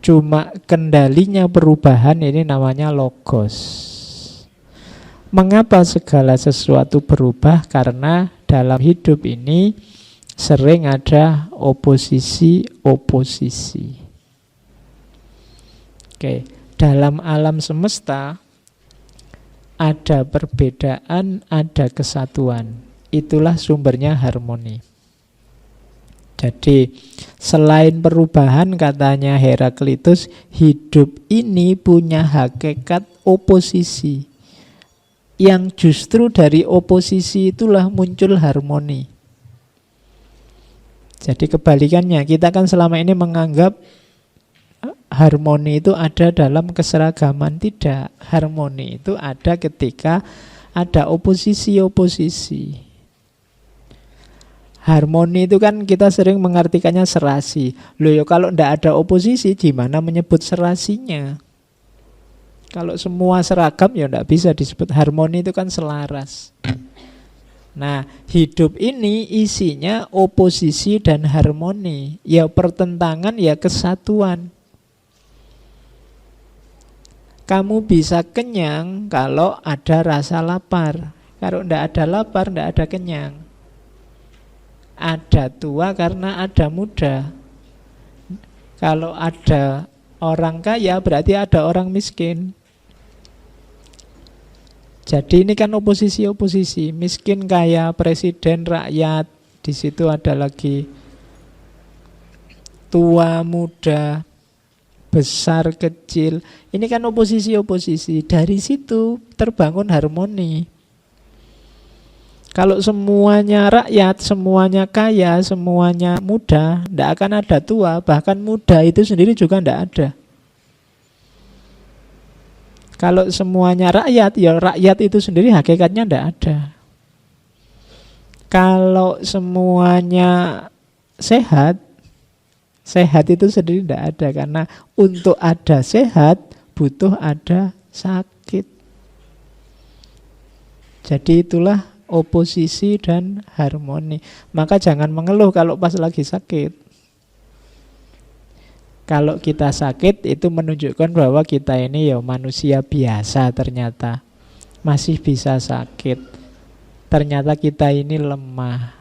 cuma kendalinya perubahan ini namanya logos. Mengapa segala sesuatu berubah? Karena dalam hidup ini sering ada oposisi-oposisi. Oke, dalam alam semesta ada perbedaan, ada kesatuan. Itulah sumbernya harmoni. Jadi selain perubahan katanya Heraklitus, hidup ini punya hakikat oposisi. yang justru dari oposisi itulah muncul harmoni. Jadi kebalikannya, kita kan selama ini menganggap harmoni itu ada dalam keseragaman. Tidak, harmoni itu ada ketika ada oposisi-oposisi. Harmoni itu kan kita sering mengartikannya serasi. Loh ya, kalau ndak ada oposisi, gimana menyebut serasinya? Kalau semua seragam ya ndak bisa disebut harmoni, itu kan selaras. Nah, hidup ini isinya oposisi dan harmoni. Ya pertentangan, ya kesatuan. Kamu bisa kenyang kalau ada rasa lapar. Kalau ndak ada lapar, ndak ada kenyang. Ada tua karena ada muda. Kalau ada orang kaya berarti ada orang miskin. Jadi ini kan oposisi-oposisi, miskin, kaya, presiden, rakyat. Di situ ada lagi tua, muda, besar, kecil. Ini kan oposisi-oposisi. Dari situ terbangun harmoni. Kalau semuanya rakyat, semuanya kaya, semuanya muda, tidak akan ada tua. Bahkan muda itu sendiri juga tidak ada. Kalau semuanya rakyat, ya rakyat itu sendiri hakikatnya tidak ada. Kalau semuanya sehat, sehat itu sendiri tidak ada. Karena untuk ada sehat, butuh ada sakit. Jadi itulah oposisi dan harmoni. Maka jangan mengeluh kalau pas lagi sakit. Kalau kita sakit itu menunjukkan bahwa kita ini ya manusia biasa ternyata. Masih bisa sakit. Ternyata kita ini lemah.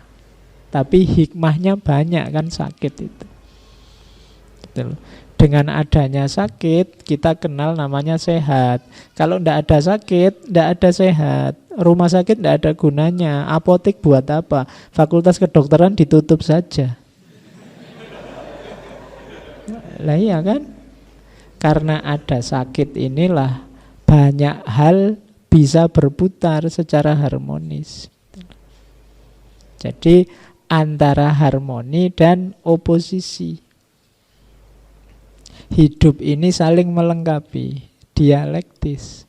Tapi hikmahnya banyak kan sakit itu. Betul. Dengan adanya sakit kita kenal namanya sehat. Kalau tidak ada sakit, tidak ada sehat. Rumah sakit tidak ada gunanya. Apotek buat apa? Fakultas kedokteran ditutup saja. Lah iya kan? Karena ada sakit inilah banyak hal bisa berputar secara harmonis. Jadi antara harmoni dan oposisi. Hidup ini saling melengkapi, dialektis.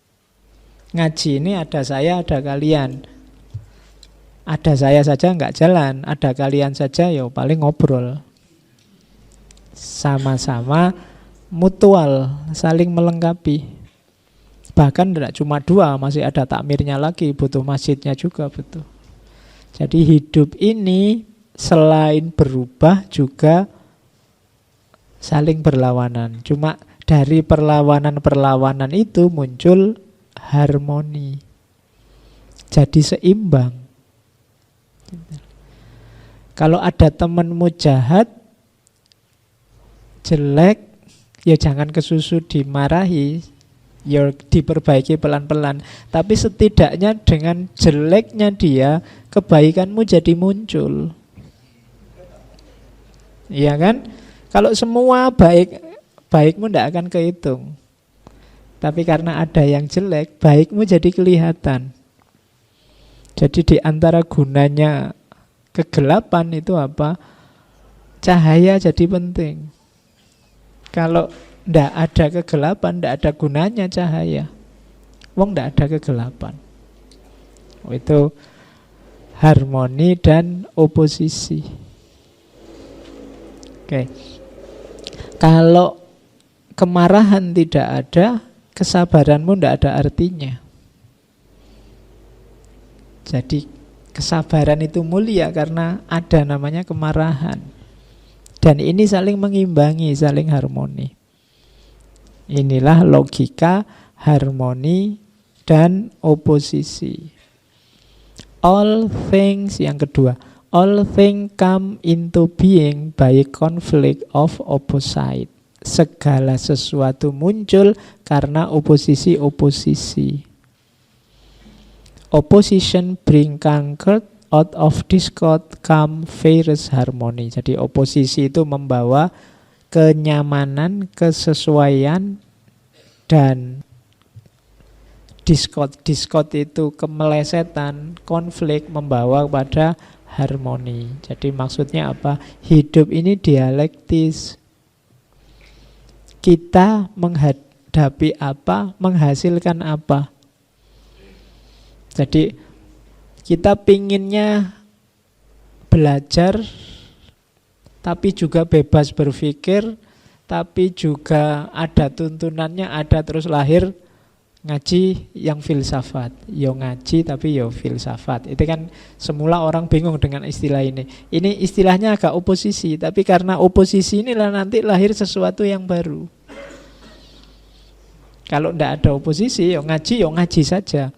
Ngaji ini ada saya, ada kalian. Ada saya saja nggak jalan, ada kalian saja ya paling ngobrol. Sama-sama mutual, saling melengkapi. Bahkan tidak cuma dua, masih ada takmirnya lagi, butuh masjidnya juga butuh. Jadi hidup ini selain berubah juga saling berlawanan. Cuma dari perlawanan-perlawanan itu muncul harmoni. Jadi seimbang. Kalau ada temanmu jahat, jelek, ya jangan kesusu dimarahi, ya diperbaiki pelan-pelan. Tapi setidaknya dengan jeleknya dia, kebaikanmu jadi muncul. Iya kan? Kalau semua baik, baikmu tidak akan kehitung. Tapi karena ada yang jelek, baikmu jadi kelihatan. Jadi di antara gunanya kegelapan itu apa? Cahaya jadi penting. Kalau tidak ada kegelapan, tidak ada gunanya cahaya. Wong tidak ada kegelapan. Itu harmoni dan oposisi. Oke. Kalau kemarahan tidak ada, kesabaranmu tidak ada artinya. Jadi kesabaran itu mulia karena ada namanya kemarahan. Dan ini saling mengimbangi, saling harmoni. Inilah logika harmoni dan oposisi. All things, yang kedua, all things come into being by conflict of opposite. Segala sesuatu muncul karena oposisi-oposisi. Opposition bring concord, out of discord come various harmony. Jadi oposisi itu membawa kenyamanan, kesesuaian, dan diskot. Diskot itu kemelesetan, konflik membawa pada harmoni. Jadi maksudnya apa? Hidup ini dialektis. Kita menghadapi apa, menghasilkan apa. Jadi kita pinginnya belajar, tapi juga bebas berpikir, tapi juga ada tuntunannya, ada terus lahir ngaji yang filsafat. Yo ngaji tapi yo filsafat. Itu kan semula orang bingung dengan istilah ini. Ini istilahnya agak oposisi, tapi karena oposisi inilah nanti lahir sesuatu yang baru. Kalau ndak ada oposisi, yo ngaji saja.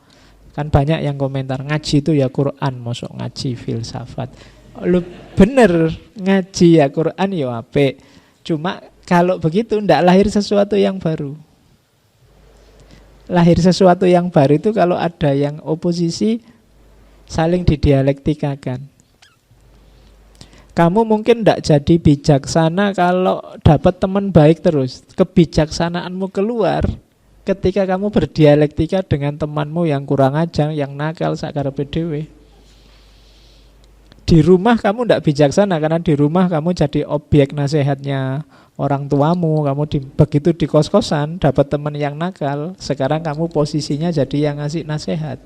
Kan banyak yang komentar, ngaji itu ya Quran, mosok ngaji filsafat. Lu bener, ngaji ya Quran ya apik. Cuma kalau begitu ndak lahir sesuatu yang baru. Lahir sesuatu yang baru itu kalau ada yang oposisi saling didialektikakan. Kamu mungkin ndak jadi bijaksana kalau dapat teman baik terus. Kebijaksanaanmu keluar ketika kamu berdialektika dengan temanmu yang kurang ajar, yang nakal, sakarepe dhewe. Di rumah kamu tidak bijaksana karena di rumah kamu jadi objek nasihatnya orang tuamu. Kamu begitu di kos-kosan dapat teman yang nakal, sekarang kamu posisinya jadi yang ngasih nasihat.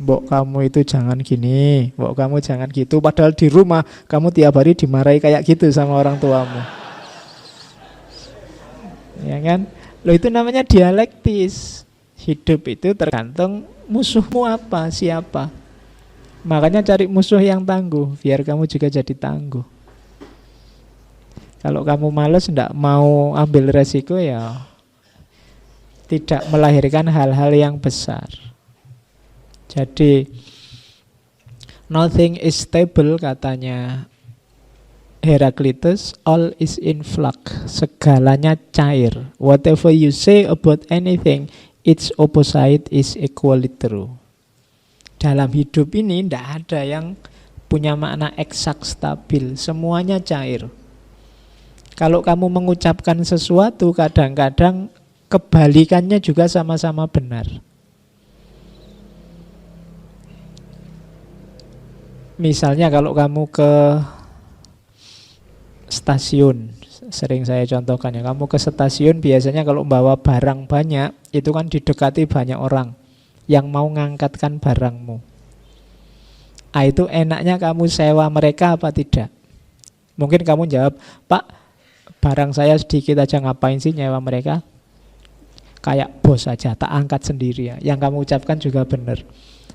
Mbok kamu itu jangan gini, mbok kamu jangan gitu. Padahal di rumah kamu tiap hari dimarahi kayak gitu sama orang tuamu. Ya kan? Loh, itu namanya dialektis. Hidup itu tergantung musuhmu apa, siapa. Makanya cari musuh yang tangguh, biar kamu juga jadi tangguh. Kalau kamu malas, tidak mau ambil resiko, ya tidak melahirkan hal-hal yang besar. Jadi nothing is stable, katanya Heraclitus, all is in flux. Segalanya cair. Whatever you say about anything, its opposite is equally true. Dalam hidup ini tidak ada yang punya makna eksak stabil. Semuanya cair. Kalau kamu mengucapkan sesuatu, kadang-kadang kebalikannya juga sama-sama benar. Misalnya kalau kamu ke stasiun, sering saya contohkan ya, kamu ke stasiun biasanya kalau bawa barang banyak, itu kan didekati banyak orang yang mau ngangkatkan barangmu. Itu enaknya kamu sewa mereka apa tidak? Mungkin kamu jawab, Pak, barang saya sedikit aja, ngapain sih nyewa mereka? Kayak bos aja, tak angkat sendiri ya. Yang kamu ucapkan juga benar.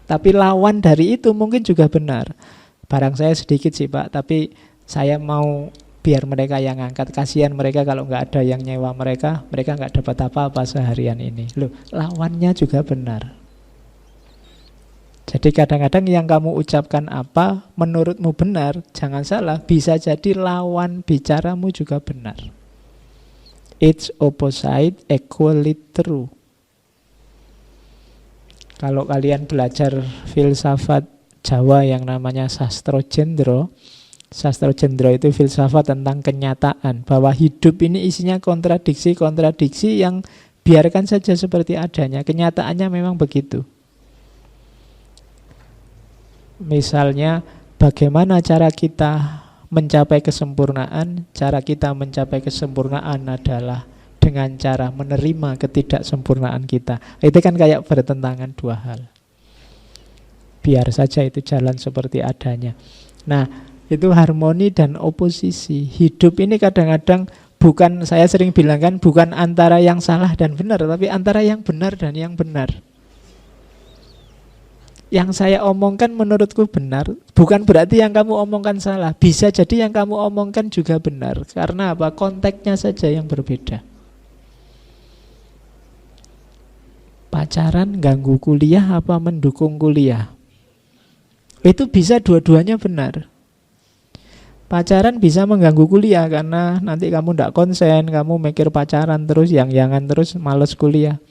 Tapi lawan dari itu mungkin juga benar. Barang saya sedikit sih Pak, tapi saya mau biar mereka yang angkat. Kasihan mereka kalau nggak ada yang nyewa mereka nggak dapat apa-apa seharian ini. Loh, lawannya juga benar. Jadi kadang-kadang yang kamu ucapkan apa menurutmu benar, jangan salah, bisa jadi lawan bicaramu juga benar. Its opposite equally true. Kalau kalian belajar filsafat Jawa yang namanya Sastro Jendro itu filsafat tentang kenyataan, bahwa hidup ini isinya kontradiksi-kontradiksi yang biarkan saja seperti adanya. Kenyataannya memang begitu. Misalnya, bagaimana cara kita mencapai kesempurnaan? Cara kita mencapai kesempurnaan adalah dengan cara menerima ketidaksempurnaan kita. Itu kan kayak bertentangan dua hal. Biar saja itu jalan seperti adanya. Nah, itu harmoni dan oposisi. Hidup ini kadang-kadang bukan, saya sering bilang kan, bukan antara yang salah dan benar, tapi antara yang benar dan yang benar. Yang saya omongkan menurutku benar, bukan berarti yang kamu omongkan salah. Bisa jadi yang kamu omongkan juga benar. Karena apa? Konteksnya saja yang berbeda. Pacaran ganggu kuliah apa mendukung kuliah? Itu bisa dua-duanya benar. Pacaran bisa mengganggu kuliah karena nanti kamu tidak konsen, kamu mikir pacaran terus, yang-yangan terus, males kuliah.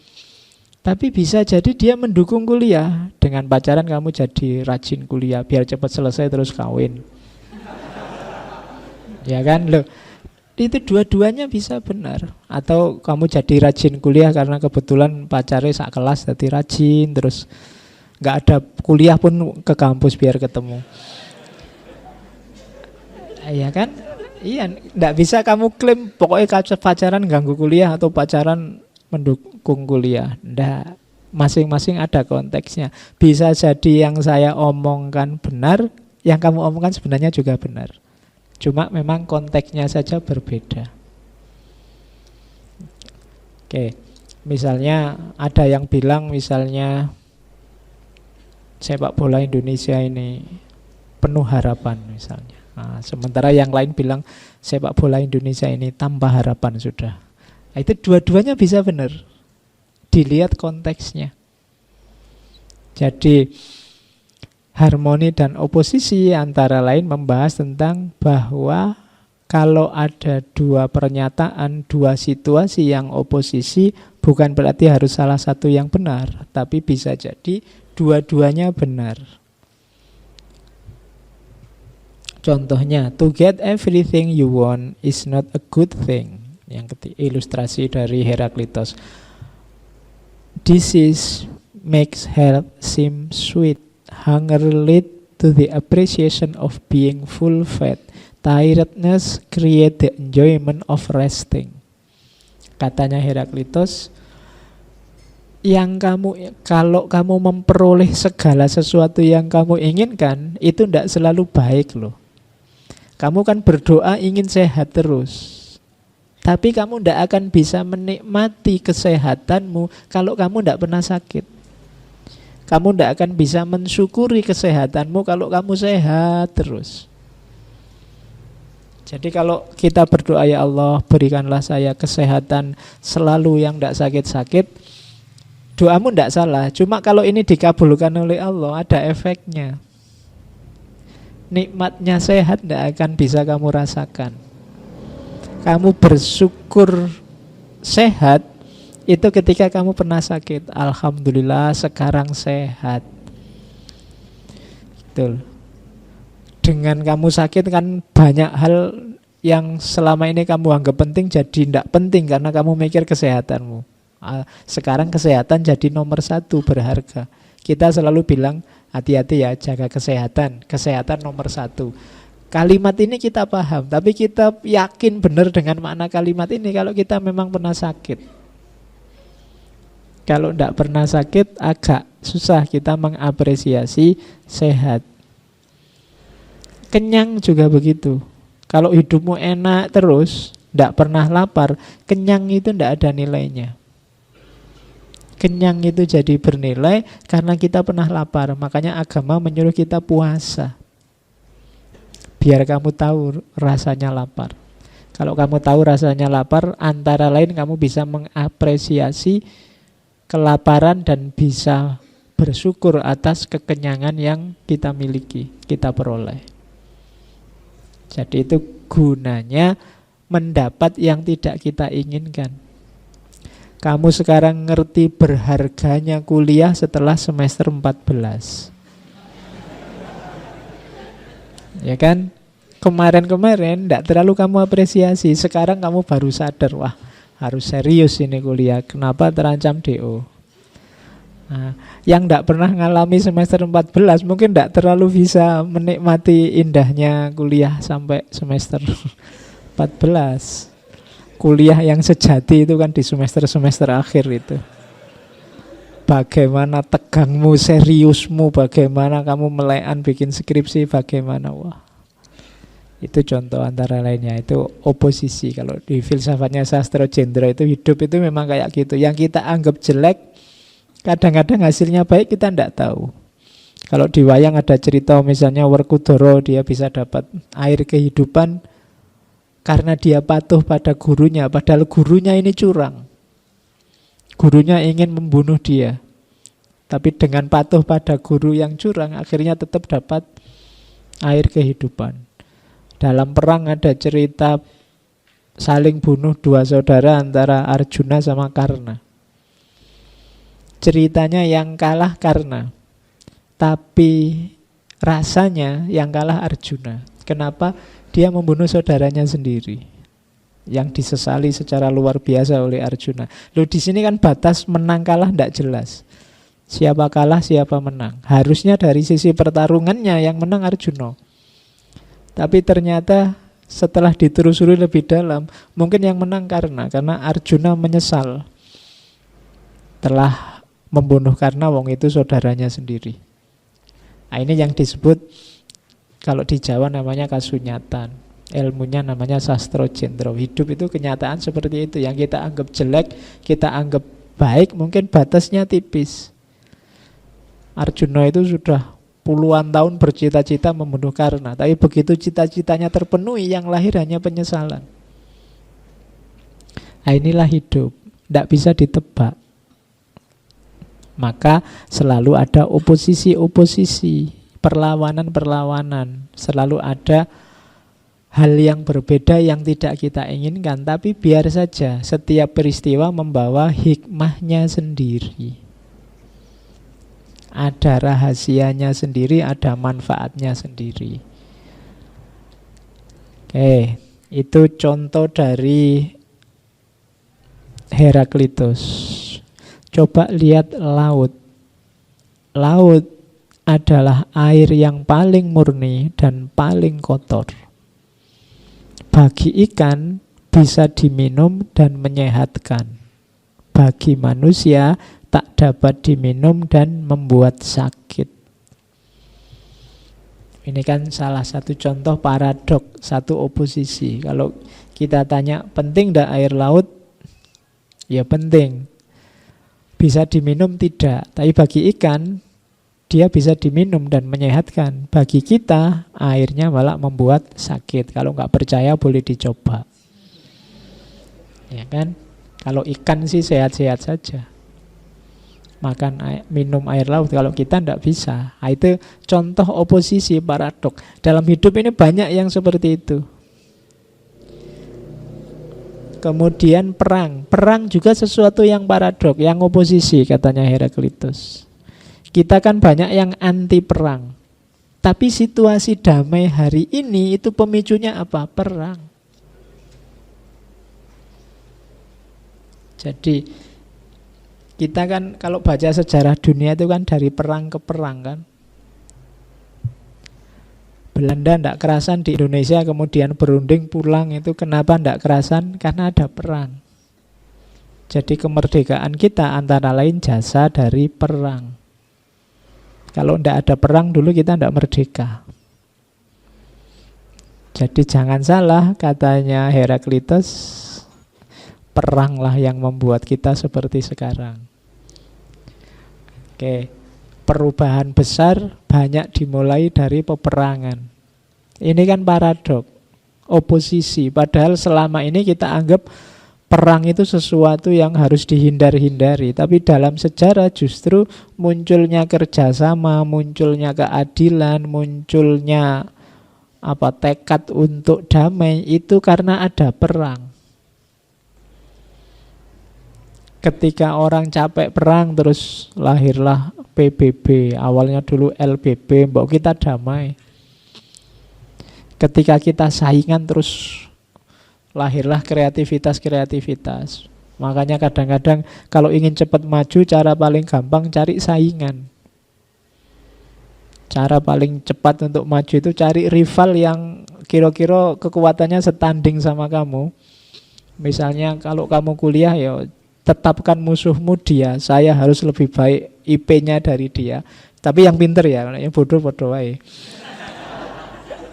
Tapi bisa jadi dia mendukung kuliah. Dengan pacaran kamu jadi rajin kuliah, biar cepat selesai terus kawin. Ya kan? Loh, Itu dua-duanya bisa benar. Atau kamu jadi rajin kuliah karena kebetulan pacarnya sak kelas jadi rajin, terus nggak ada kuliah pun ke kampus biar ketemu. Iya kan? Iya, nggak bisa kamu klaim pokoknya pacaran ganggu kuliah atau pacaran mendukung kuliah. Nggak, masing-masing ada konteksnya. Bisa jadi yang saya omongkan benar, yang kamu omongkan sebenarnya juga benar. Cuma memang konteksnya saja berbeda. Oke, misalnya ada yang bilang misalnya sepak bola Indonesia ini penuh harapan misalnya. Nah, sementara yang lain bilang sepak bola Indonesia ini tanpa harapan sudah. Nah, itu dua-duanya bisa benar. Dilihat konteksnya. Jadi harmoni dan oposisi antara lain membahas tentang bahwa kalau ada dua pernyataan, dua situasi yang oposisi, bukan berarti harus salah satu yang benar, tapi bisa jadi dua-duanya benar. Contohnya, to get everything you want is not a good thing. Yang ketiga, ilustrasi dari Heraklitos. Disease makes health seem sweet. Hunger lead to the appreciation of being full fed. Tiredness create the enjoyment of resting. Katanya Heraklitos, kalau kamu memperoleh segala sesuatu yang kamu inginkan, itu tidak selalu baik loh. Kamu kan berdoa ingin sehat terus. Tapi kamu tidak akan bisa menikmati kesehatanmu kalau kamu tidak pernah sakit. Kamu tidak akan bisa mensyukuri kesehatanmu kalau kamu sehat terus. Jadi kalau kita berdoa, ya Allah berikanlah saya kesehatan selalu yang tidak sakit-sakit, doamu tidak salah. Cuma kalau ini dikabulkan oleh Allah, ada efeknya. Nikmatnya sehat tidak akan bisa kamu rasakan. Kamu bersyukur sehat itu ketika kamu pernah sakit. Alhamdulillah sekarang sehat. Betul. Dengan kamu sakit kan banyak hal yang selama ini kamu anggap penting jadi tidak penting karena kamu mikir kesehatanmu. Sekarang kesehatan jadi nomor satu, berharga. Kita selalu bilang hati-hati ya, jaga kesehatan. Kesehatan nomor satu. Kalimat ini kita paham, tapi kita yakin benar dengan makna kalimat ini kalau kita memang pernah sakit. Kalau tidak pernah sakit, agak susah kita mengapresiasi sehat. Kenyang juga begitu. Kalau hidupmu enak terus, tidak pernah lapar, kenyang itu tidak ada nilainya. Kenyang itu jadi bernilai karena kita pernah lapar. Makanya agama menyuruh kita puasa. Biar kamu tahu rasanya lapar. Kalau kamu tahu rasanya lapar, antara lain kamu bisa mengapresiasi kelaparan dan bisa bersyukur atas kekenyangan yang kita miliki, kita peroleh. Jadi itu gunanya mendapat yang tidak kita inginkan. Kamu sekarang ngerti berharganya kuliah setelah semester 14. Ya kan? Kemarin-kemarin tidak terlalu kamu apresiasi. Sekarang kamu baru sadar, wah harus serius ini kuliah. Kenapa terancam DO? Nah, yang tidak pernah ngalami semester 14 mungkin tidak terlalu bisa menikmati indahnya kuliah sampai semester 14. Kuliah yang sejati itu kan di semester-semester akhir itu. Bagaimana tegangmu, seriusmu, bagaimana kamu melekan bikin skripsi, bagaimana, wah. Itu contoh antara lainnya, itu oposisi. Kalau di filsafatnya Sastro Jendra itu hidup itu memang kayak gitu. Yang kita anggap jelek, kadang-kadang hasilnya baik kita tidak tahu. Kalau di wayang ada cerita misalnya Werkudara, dia bisa dapat air kehidupan karena dia patuh pada gurunya, padahal gurunya ini curang. Gurunya ingin membunuh dia. Tapi dengan patuh pada guru yang curang, akhirnya tetap dapat air kehidupan. Dalam perang ada cerita saling bunuh dua saudara antara Arjuna sama Karna. Ceritanya yang kalah Karna, tapi rasanya yang kalah Arjuna. Kenapa? Dia membunuh saudaranya sendiri. yang disesali secara luar biasa oleh Arjuna. Loh, di sini kan batas menang kalah tidak jelas. Siapa kalah, siapa menang. Harusnya dari sisi pertarungannya yang menang Arjuna. Tapi ternyata setelah ditelusuri lebih dalam, mungkin yang menang karena Arjuna menyesal telah membunuh Karna, wong itu saudaranya sendiri. Nah, ini yang disebut kalau di Jawa namanya kasunyatan. Ilmunya namanya sastro jendro. Hidup itu kenyataan seperti itu. Yang kita anggap jelek, kita anggap baik, mungkin batasnya tipis. Arjuna itu sudah puluhan tahun bercita-cita membunuh Karna, tapi begitu cita-citanya terpenuhi, yang lahir hanya penyesalan. Nah, inilah hidup, tidak bisa ditebak. Maka selalu ada oposisi-oposisi, perlawanan-perlawanan. Selalu ada hal yang berbeda yang tidak kita inginkan. Tapi biar saja, setiap peristiwa membawa hikmahnya sendiri. Ada rahasianya sendiri, ada manfaatnya sendiri. Oke, itu contoh dari Heraklitus. Coba lihat laut. Laut adalah air yang paling murni dan paling kotor. Bagi ikan bisa diminum dan menyehatkan. Bagi manusia tak dapat diminum dan membuat sakit. Ini kan salah satu contoh paradok, satu oposisi. Kalau kita tanya penting tidak air laut? Ya penting. Bisa diminum tidak, tapi bagi ikan dia bisa diminum dan menyehatkan. Bagi kita airnya malah membuat sakit. Kalau nggak percaya boleh dicoba. Ya kan? Kalau ikan sih sehat-sehat saja. Makan minum air laut, kalau kita tidak bisa. Nah, itu contoh oposisi paradok. Dalam hidup ini banyak yang seperti itu. Kemudian perang. Perang juga sesuatu yang paradok, yang oposisi katanya Heraklitus. Kita kan banyak yang anti perang. Tapi situasi damai hari ini itu pemicunya apa? Perang. Jadi kita kan kalau baca sejarah dunia itu kan dari perang ke perang kan. Belanda tidak kerasan di Indonesia, kemudian berunding pulang, itu kenapa tidak kerasan? Karena ada perang. Jadi kemerdekaan kita antara lain jasa dari perang. Kalau tidak ada perang dulu kita tidak merdeka. Jadi jangan salah katanya Heraklitus, peranglah yang membuat kita seperti sekarang. Oke. Perubahan besar banyak dimulai dari peperangan. Ini kan paradok, oposisi. Padahal selama ini kita anggap perang itu sesuatu yang harus dihindar-hindari. Tapi dalam sejarah justru munculnya kerjasama, munculnya keadilan, munculnya tekad untuk damai itu karena ada perang. Ketika orang capek perang terus lahirlah PBB, awalnya dulu LBB, mbok kita damai. Ketika kita saingan terus lahirlah kreativitas-kreativitas. Makanya kadang-kadang kalau ingin cepat maju, cara paling gampang cari saingan. Cara paling cepat untuk maju itu cari rival yang kira-kira kekuatannya setanding sama kamu. Misalnya kalau kamu kuliah ya tetapkan musuhmu dia, saya harus lebih baik IP-nya dari dia. Tapi yang pinter ya, yang bodoh-bodoh aja.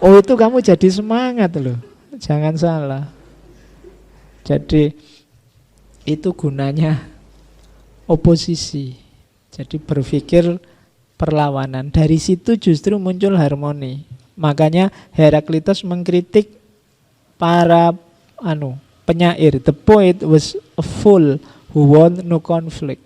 Oh itu kamu jadi semangat loh. Jangan salah. Jadi itu gunanya oposisi. Jadi berpikir perlawanan. Dari situ justru muncul harmoni. Makanya Heraklitus mengkritik para penyair. The poet was a fool who want no conflict.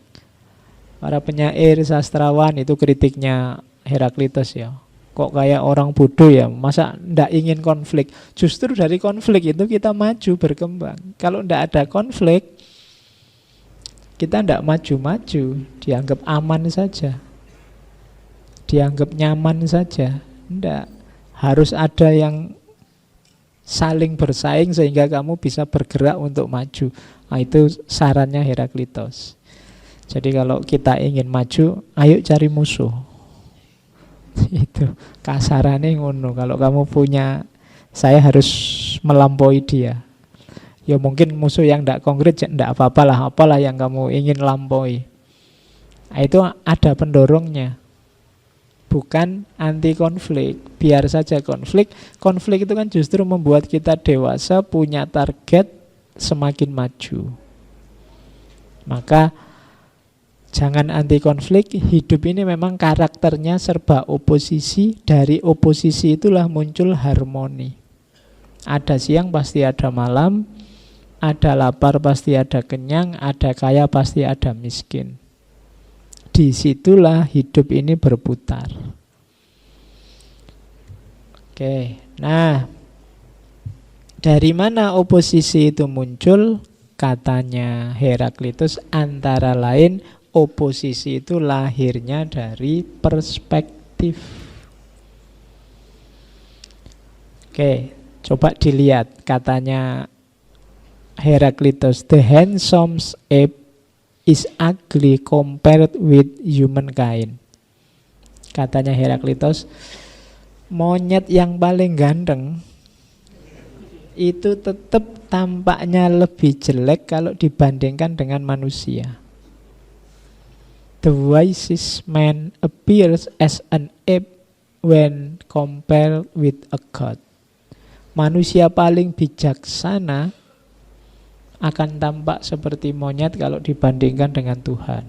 Para penyair, sastrawan itu kritiknya Heraklitus ya. Kok kayak orang bodoh ya, masa ndak ingin konflik. Justru dari konflik itu kita maju, berkembang. Kalau ndak ada konflik, kita ndak maju-maju. Dianggap aman saja, dianggap nyaman saja. Ndak, harus ada yang saling bersaing sehingga kamu bisa bergerak untuk maju. Nah, itu sarannya Heraklitos. Jadi kalau kita ingin maju, ayo cari musuh. Itu kasarannya ngono. Kalau kamu punya, saya harus melampaui dia. Ya mungkin musuh yang tidak konkret, tidak apa-apalah, apalah yang kamu ingin lampaui. Nah, itu ada pendorongnya. Bukan anti konflik, biar saja konflik. Konflik itu kan justru membuat kita dewasa, punya target, semakin maju. Maka jangan anti konflik. Hidup ini memang karakternya serba oposisi. Dari oposisi itulah muncul harmoni. Ada siang pasti ada malam, ada lapar pasti ada kenyang, ada kaya pasti ada miskin. Disitulah hidup ini berputar. Oke, nah dari mana oposisi itu muncul? Katanya Heraklitus, antara lain oposisi itu lahirnya dari perspektif. Oke, coba dilihat katanya Heraklitus, the handsome ape is ugly compared with humankind. Katanya Heraklitos, monyet yang paling ganteng itu tetap tampaknya lebih jelek kalau dibandingkan dengan manusia. The wisest man appears as an ape when compared with a god. Manusia paling bijaksana akan tampak seperti monyet kalau dibandingkan dengan Tuhan.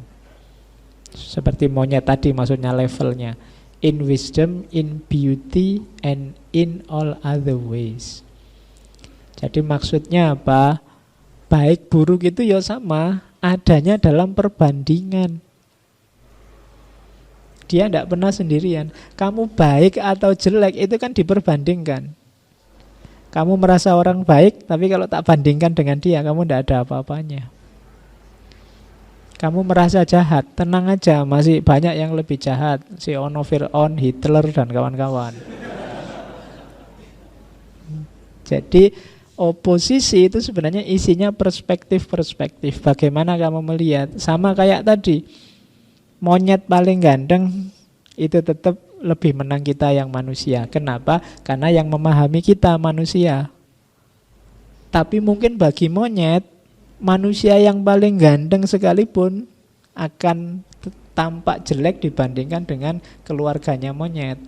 Seperti monyet tadi maksudnya levelnya. In wisdom, in beauty, and in all other ways. Jadi maksudnya apa? Baik buruk itu ya sama, adanya dalam perbandingan. Dia tidak pernah sendirian. Kamu baik atau jelek itu kan diperbandingkan. Kamu merasa orang baik, tapi kalau tak bandingkan dengan dia, kamu tidak ada apa-apanya. Kamu merasa jahat, tenang aja, masih banyak yang lebih jahat. Si Ono, Fir'aun, Hitler, dan kawan-kawan. Jadi oposisi itu sebenarnya isinya perspektif-perspektif. Bagaimana kamu melihat? Sama kayak tadi, monyet paling ganteng itu tetap lebih menang kita yang manusia. Kenapa? Karena yang memahami kita manusia. Tapi mungkin bagi monyet, manusia yang paling ganteng sekalipun akan tampak jelek dibandingkan dengan keluarganya monyet.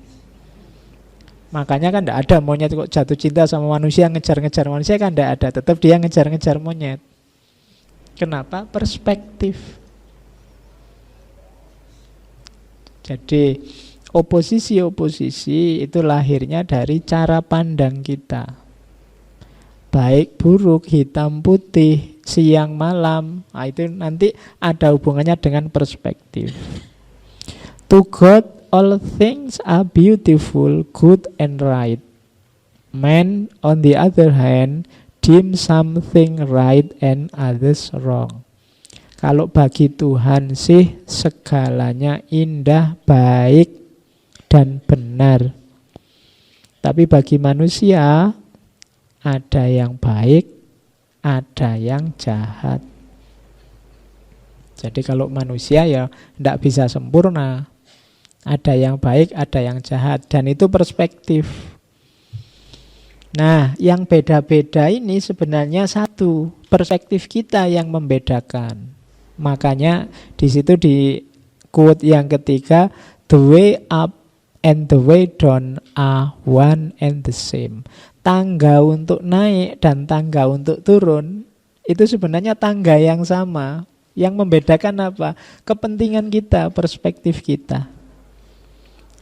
Makanya kan tidak ada monyet kok jatuh cinta sama manusia, ngejar-ngejar manusia, kan tidak ada. Tetap dia ngejar-ngejar monyet. Kenapa? Perspektif. Jadi oposisi-oposisi itu lahirnya dari cara pandang kita. Baik buruk, hitam putih, siang malam. Nah, itu nanti ada hubungannya dengan perspektif. To God all things are beautiful, good and right. Man on the other hand deem something right and others wrong. Kalau bagi Tuhan sih segalanya indah, baik dan benar. Tapi bagi manusia ada yang baik, ada yang jahat. Jadi kalau manusia ya tidak bisa sempurna. Ada yang baik, ada yang jahat. Dan itu perspektif. Nah, yang beda-beda ini sebenarnya satu, perspektif kita yang membedakan. Makanya di situ di quote yang ketiga, the way up and the way down are one and the same. Tangga untuk naik dan tangga untuk turun itu sebenarnya tangga yang sama. Yang membedakan apa? Kepentingan kita, perspektif kita.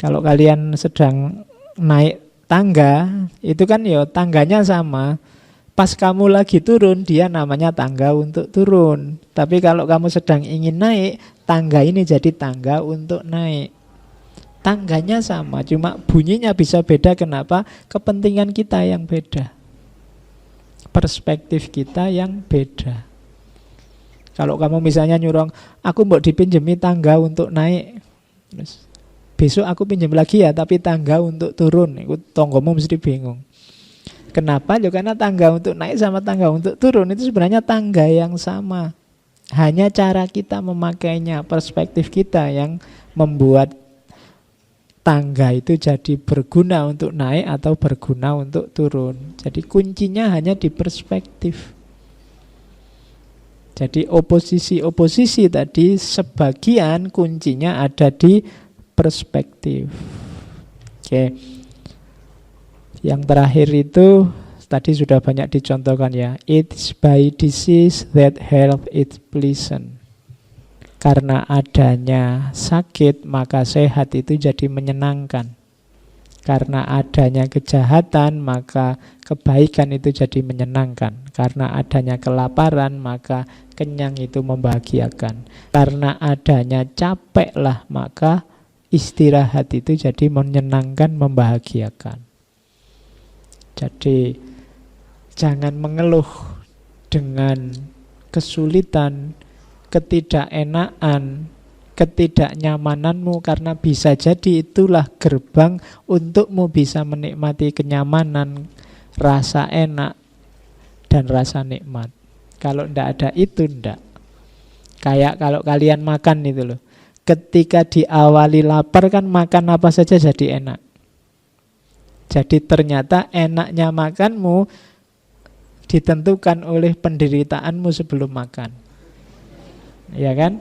Kalau kalian sedang naik tangga, itu kan ya tangganya sama. Pas kamu lagi turun, dia namanya tangga untuk turun. Tapi kalau kamu sedang ingin naik, tangga ini jadi tangga untuk naik. Tangganya sama, cuma bunyinya bisa beda. Kenapa? Kepentingan kita yang beda. Perspektif kita yang beda. Kalau kamu misalnya nyuruh, aku mau dipinjemi tangga untuk naik. Besok aku pinjam lagi ya, tapi tangga untuk turun. Itu tonggomu mesti bingung. Kenapa? Ya karena tangga untuk naik sama tangga untuk turun itu sebenarnya tangga yang sama. Hanya cara kita memakainya, perspektif kita yang membuat tangga itu jadi berguna untuk naik atau berguna untuk turun. Jadi kuncinya hanya di perspektif. Jadi oposisi-oposisi tadi sebagian kuncinya ada di perspektif. Oke. Yang terakhir itu tadi sudah banyak dicontohkan ya. It's by disease that health is pleasant. Karena adanya sakit maka sehat itu jadi menyenangkan. Karena adanya kejahatan maka kebaikan itu jadi menyenangkan. Karena adanya kelaparan maka kenyang itu membahagiakan. Karena adanya capek lah maka istirahat itu jadi menyenangkan, membahagiakan. Jadi jangan mengeluh dengan kesulitan, ketidakenakan, ketidaknyamananmu, karena bisa jadi itulah gerbang untukmu bisa menikmati kenyamanan, rasa enak, dan rasa nikmat. Kalau ndak ada itu, ndak. Kayak kalau kalian makan itu loh. Ketika diawali lapar kan makan apa saja jadi enak. Jadi ternyata enaknya makanmu ditentukan oleh penderitaanmu sebelum makan. Ya kan?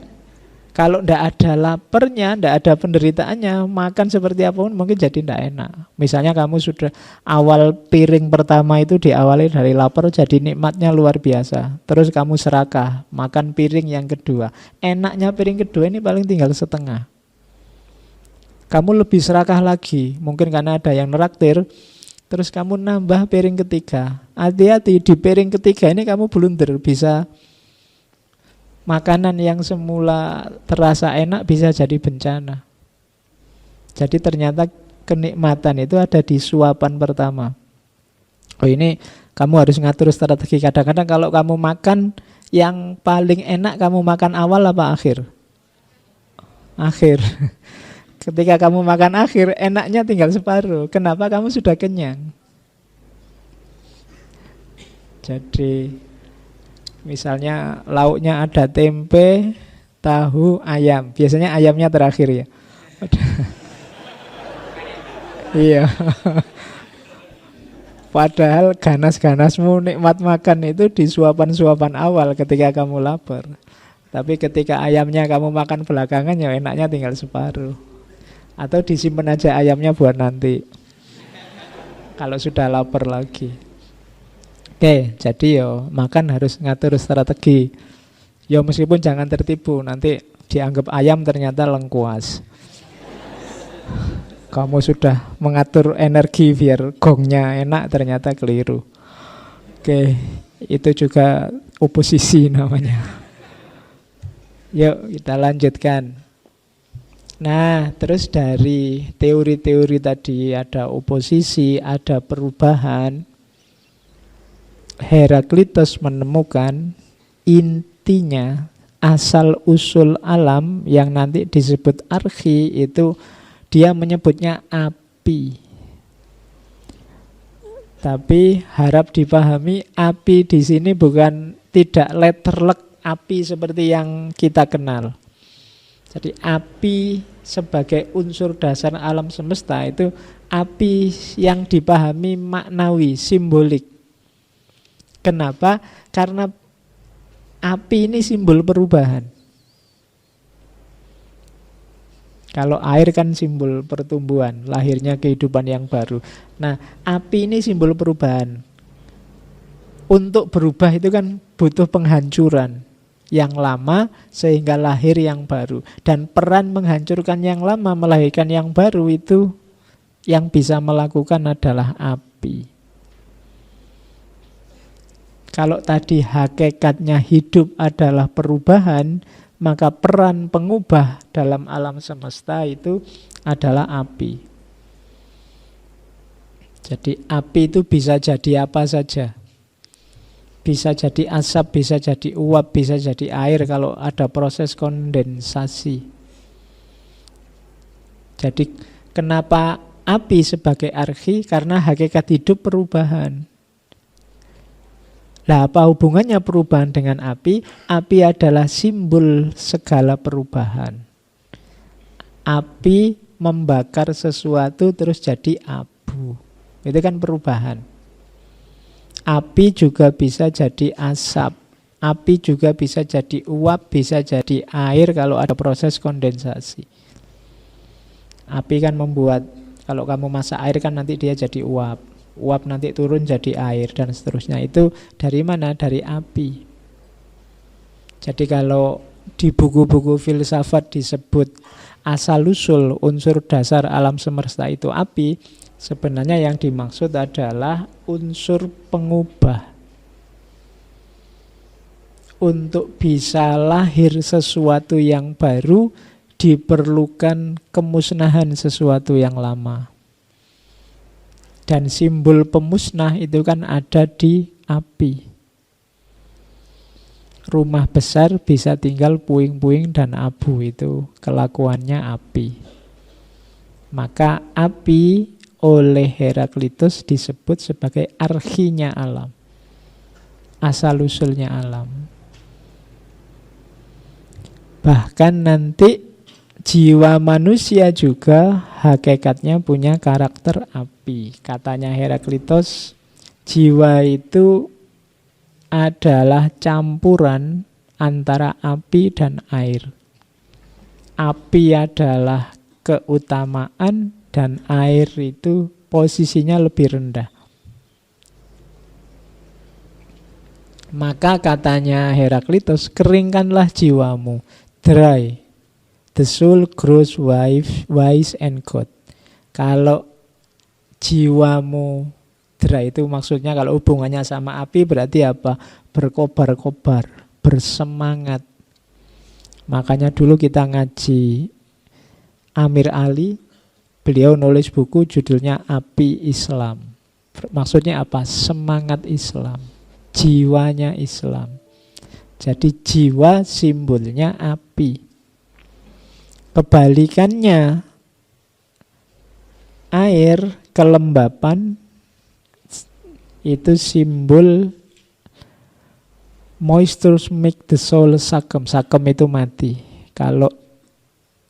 Kalau ndak ada laparnya, ndak ada penderitaannya, makan seperti apapun mungkin jadi ndak enak. Misalnya kamu sudah awal piring pertama itu diawali dari lapar, jadi nikmatnya luar biasa. Terus kamu serakah, makan piring yang kedua. Enaknya piring kedua ini paling tinggal setengah. Kamu lebih serakah lagi, mungkin karena ada yang neraktir. Terus kamu nambah piring ketiga. Hati-hati, di piring ketiga ini kamu blunder, bisa makanan yang semula terasa enak bisa jadi bencana. Jadi ternyata kenikmatan itu ada di suapan pertama. Oh ini kamu harus ngatur strategi. Kadang-kadang kalau kamu makan yang paling enak, kamu makan awal apa akhir? Akhir. Ketika kamu makan akhir, enaknya tinggal separuh. Kenapa? Kamu sudah kenyang. Jadi misalnya lauknya ada tempe, tahu, ayam. Biasanya ayamnya terakhir ya. Iya. Padahal ganas-ganasmu nikmat makan itu di suapan-suapan awal ketika kamu lapar. Tapi ketika ayamnya kamu makan belakangan, ya enaknya tinggal separuh. Atau disimpan aja ayamnya buat nanti kalau sudah lapar lagi. Oke, jadi yo makan harus ngatur strategi. Yo meskipun jangan tertipu, nanti dianggap ayam ternyata lengkuas. Kamu sudah mengatur energi biar gongnya enak, ternyata keliru. Oke, itu juga oposisi namanya. Yuk kita lanjutkan. Nah, terus dari teori-teori tadi ada oposisi, ada perubahan. Heraklitus menemukan intinya asal-usul alam yang nanti disebut archi itu dia menyebutnya api. Tapi harap dipahami api di sini bukan tidak letterlek api seperti yang kita kenal. Jadi api sebagai unsur dasar alam semesta itu api yang dipahami maknawi, simbolik. Kenapa? Karena api ini simbol perubahan. Kalau air kan simbol pertumbuhan, lahirnya kehidupan yang baru. Nah, api ini simbol perubahan. Untuk berubah itu kan butuh penghancuran yang lama sehingga lahir yang baru. Dan peran menghancurkan yang lama melahirkan yang baru itu yang bisa melakukan adalah api. Kalau tadi hakikatnya hidup adalah perubahan, maka peran pengubah dalam alam semesta itu adalah api. Jadi api itu bisa jadi apa saja. Bisa jadi asap, bisa jadi uap, bisa jadi air kalau ada proses kondensasi. Jadi kenapa api sebagai archi? Karena hakikat hidup perubahan. Lah apa hubungannya perubahan dengan api? Api adalah simbol segala perubahan. Api membakar sesuatu terus jadi abu. Itu kan perubahan. Api juga bisa jadi asap. Api juga bisa jadi uap, bisa jadi air kalau ada proses kondensasi. Api kan membuat, kalau kamu masak air kan nanti dia jadi uap. Uap nanti turun jadi air dan seterusnya. Itu dari mana? Dari api. Jadi kalau di buku-buku filsafat disebut asal-usul unsur dasar alam semesta itu api, sebenarnya yang dimaksud adalah unsur pengubah. Untuk bisa lahir sesuatu yang baru, diperlukan kemusnahan sesuatu yang lama. Dan simbol pemusnah itu kan ada di api. Rumah besar bisa tinggal puing-puing dan abu, itu kelakuannya api. Maka api oleh Heraklitus disebut sebagai archinya alam, asal-usulnya alam. Bahkan nanti jiwa manusia juga hakikatnya punya karakter api. Katanya Heraklitus, jiwa itu adalah campuran antara api dan air. Api adalah keutamaan dan air itu posisinya lebih rendah. Maka katanya Heraklitus, keringkanlah jiwamu. Dry. The soul grows wise and good. Kalau jiwamu dry itu maksudnya kalau hubungannya sama api berarti apa? Berkobar-kobar, bersemangat. Makanya dulu kita ngaji Amir Ali, beliau nulis buku judulnya Api Islam. Maksudnya apa? Semangat Islam, jiwanya Islam. Jadi jiwa simbolnya api. Kebalikannya, air, kelembapan, itu simbol moisture make the soul sakem. Sakem itu mati. Kalau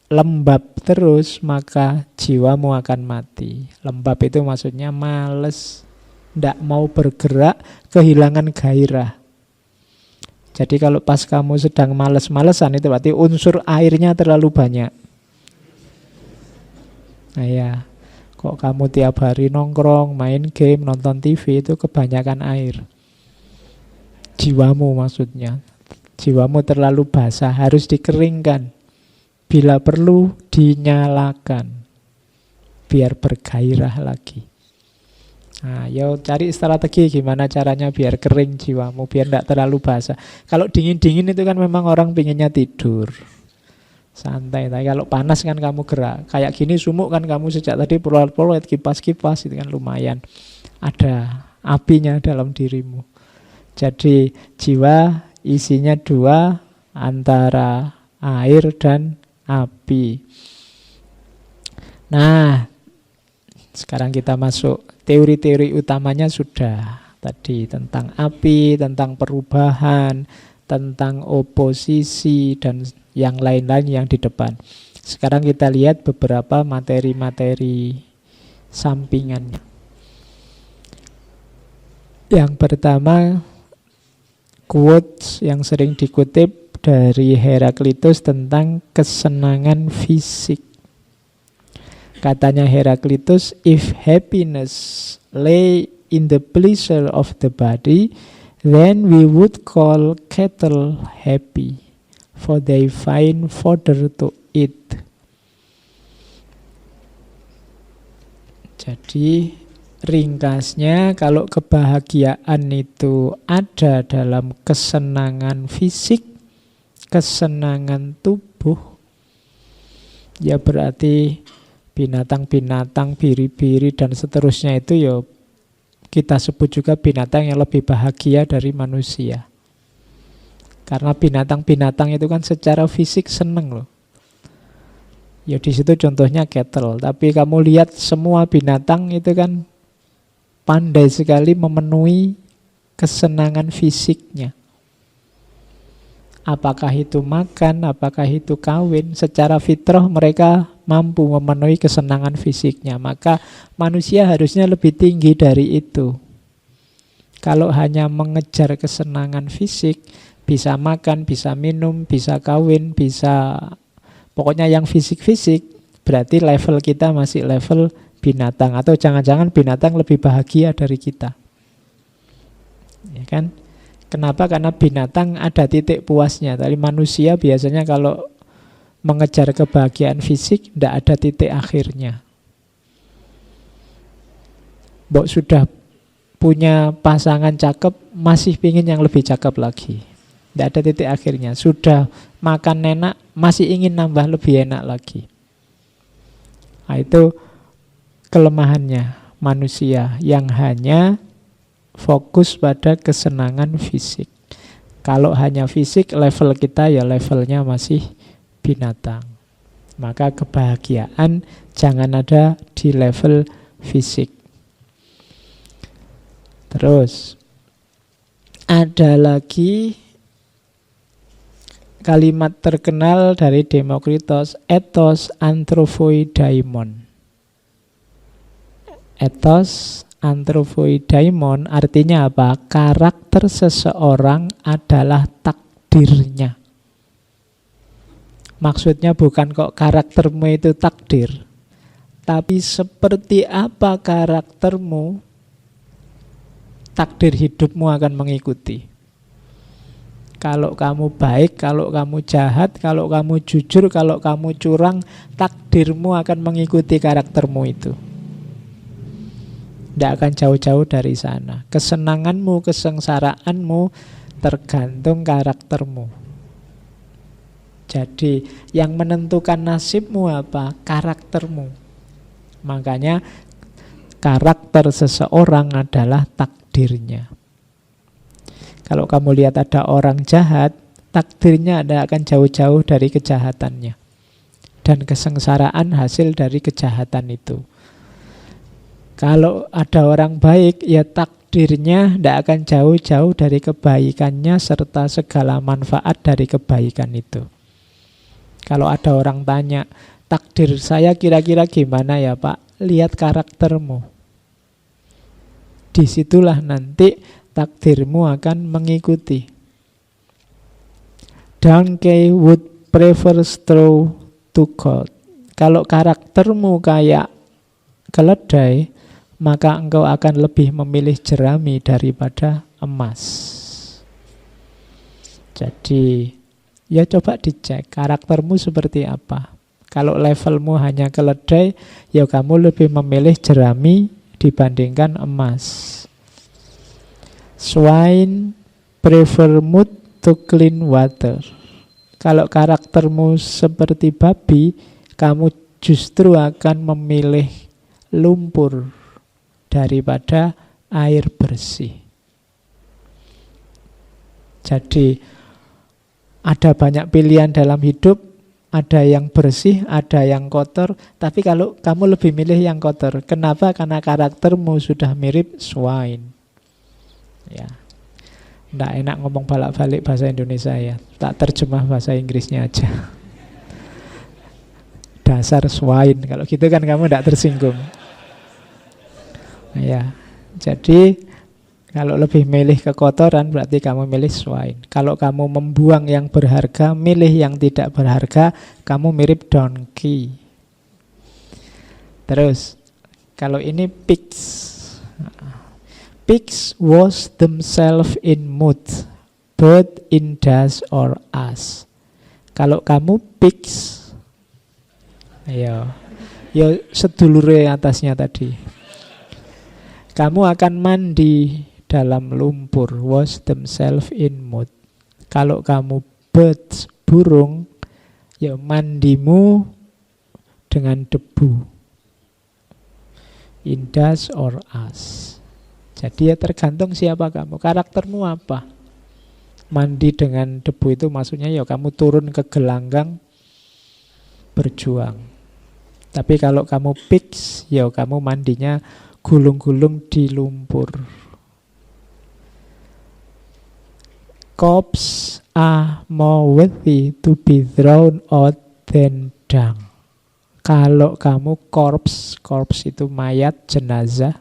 lembab terus maka jiwamu akan mati. Lembab itu maksudnya males, tidak mau bergerak, kehilangan gairah. Jadi kalau pas kamu sedang males-malesan itu berarti unsur airnya terlalu banyak. Nah ya, kok kamu tiap hari nongkrong, main game, nonton TV itu kebanyakan air. Jiwamu maksudnya. Jiwamu terlalu basah, harus dikeringkan. Bila perlu dinyalakan biar bergairah lagi. Nah, yo cari strategi gimana caranya biar kering jiwamu, biar tidak terlalu basah. Kalau dingin-dingin itu kan memang orang pinginnya tidur santai, tapi kalau panas kan kamu gerak. Kayak gini sumuk kan kamu sejak tadi peluit-peluit, kipas-kipas, itu kan lumayan ada apinya dalam dirimu. Jadi jiwa isinya dua, antara air dan api. Nah, sekarang kita masuk teori-teori utamanya sudah tadi tentang api, tentang perubahan, tentang oposisi dan yang lain-lain yang di depan. Sekarang kita lihat beberapa materi-materi sampingannya. Yang pertama, quotes yang sering dikutip dari Heraklitus tentang kesenangan fisik. Katanya Heraklitus, if happiness lay in the pleasure of the body, then we would call cattle happy, for they find fodder to eat. Jadi ringkasnya, kalau kebahagiaan itu ada dalam kesenangan fisik, kesenangan tubuh, ya berarti binatang-binatang, biri-biri dan seterusnya itu ya kita sebut juga binatang yang lebih bahagia dari manusia. Karena binatang-binatang itu kan secara fisik seneng loh. Ya di situ contohnya cattle, tapi kamu lihat semua binatang itu kan pandai sekali memenuhi kesenangan fisiknya. Apakah itu makan, apakah itu kawin, secara fitrah mereka mampu memenuhi kesenangan fisiknya. Maka manusia harusnya lebih tinggi dari itu. Kalau hanya mengejar kesenangan fisik, bisa makan, bisa minum, bisa kawin, bisa pokoknya yang fisik-fisik, berarti level kita masih level binatang. Atau jangan-jangan binatang lebih bahagia dari kita. Ya kan? Kenapa? Karena binatang ada titik puasnya. Tapi manusia biasanya kalau mengejar kebahagiaan fisik, tidak ada titik akhirnya. Mbok sudah punya pasangan cakep, masih pingin yang lebih cakep lagi. Tidak ada titik akhirnya. Sudah makan enak, masih ingin nambah lebih enak lagi. Nah, itu kelemahannya manusia yang hanya fokus pada kesenangan fisik. Kalau hanya fisik, level kita ya levelnya masih binatang. Maka kebahagiaan jangan ada di level fisik. Terus ada lagi kalimat terkenal dari Demokritos, ethos anthropoidaimon. Ethos anthropoidaimon artinya apa? Karakter seseorang adalah takdirnya. Maksudnya bukan kok karaktermu itu takdir, tapi seperti apa karaktermu, takdir hidupmu akan mengikuti. Kalau kamu baik, kalau kamu jahat, kalau kamu jujur, kalau kamu curang, takdirmu akan mengikuti karaktermu itu. Tidak akan jauh-jauh dari sana. Kesenanganmu, kesengsaraanmu tergantung karaktermu. Jadi yang menentukan nasibmu apa? Karaktermu. Makanya karakter seseorang adalah takdirnya. Kalau kamu lihat ada orang jahat, takdirnya tidak akan jauh-jauh dari kejahatannya. Dan kesengsaraan hasil dari kejahatan itu. Kalau ada orang baik, ya takdirnya tidak akan jauh-jauh dari kebaikannya serta segala manfaat dari kebaikan itu. Kalau ada orang tanya, takdir saya kira-kira gimana ya Pak? Lihat karaktermu. Disitulah nanti takdirmu akan mengikuti. Donkey would prefer straw to gold. Kalau karaktermu kayak keledai, maka engkau akan lebih memilih jerami daripada emas. Jadi, ya coba dicek karaktermu seperti apa. Kalau levelmu hanya keledai, ya kamu lebih memilih jerami dibandingkan emas. Swine prefer mud to clean water. Kalau karaktermu seperti babi, kamu justru akan memilih lumpur daripada air bersih. Jadi ada banyak pilihan dalam hidup, ada yang bersih, ada yang kotor, tapi kalau kamu lebih milih yang kotor. Kenapa? Karena karaktermu sudah mirip swine. Ya. Nggak enak ngomong balik-balik bahasa Indonesia ya. Tak terjemah bahasa Inggrisnya aja. Dasar swine. Kalau gitu kan kamu nggak tersinggung. Ya. Jadi kalau lebih milih kekotoran berarti kamu milih swine. Kalau kamu membuang yang berharga, milih yang tidak berharga, kamu mirip donkey. Terus, kalau ini pigs. Pigs wash themselves in mud, but in dust or ash. Kalau kamu pigs, ya sedulure atasnya tadi. Kamu akan mandi dalam lumpur, wash themselves in mud. Kalau kamu birds, burung, ya mandimu dengan debu, in dust or ash. Jadi ya tergantung siapa kamu, karaktermu apa. Mandi dengan debu itu maksudnya ya kamu turun ke gelanggang berjuang. Tapi kalau kamu pigs, ya kamu mandinya gulung-gulung di lumpur. Corpses are more worthy to be thrown out than dung. Kalau kamu corpse itu mayat, jenazah,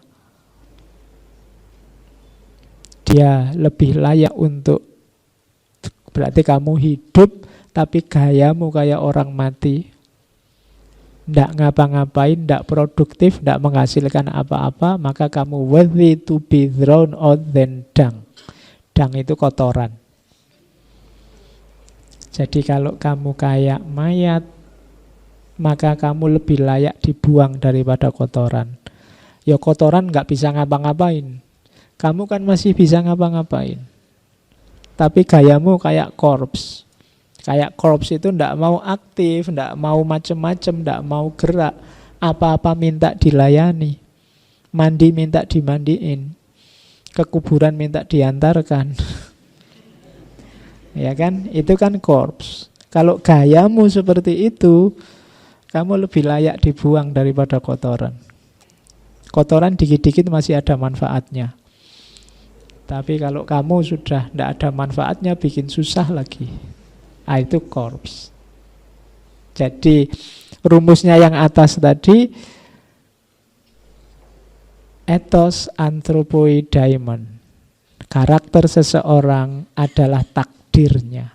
dia lebih layak untuk, berarti kamu hidup tapi gayamu kayak orang mati, ndak ngapa-ngapain, ndak produktif, ndak menghasilkan apa-apa, maka kamu worthy to be thrown out than dung. Dung itu kotoran. Jadi kalau kamu kayak mayat, maka kamu lebih layak dibuang daripada kotoran. Ya kotoran nggak bisa ngapa-ngapain. Kamu kan masih bisa ngapa-ngapain. Tapi gayamu kayak corpse. Kayak corpse itu ndak mau aktif, ndak mau macem-macem, ndak mau gerak. Apa-apa minta dilayani. Mandi minta dimandiin. Ke kuburan minta diantarkan. Ya kan? Itu kan corpse. Kalau gayamu seperti itu, kamu lebih layak dibuang daripada kotoran. Kotoran dikit-dikit masih ada manfaatnya. Tapi kalau kamu sudah tidak ada manfaatnya, bikin susah lagi. Itu corpse. Jadi rumusnya yang atas tadi, ethos anthropoi daimon. Karakter seseorang adalah takdirnya.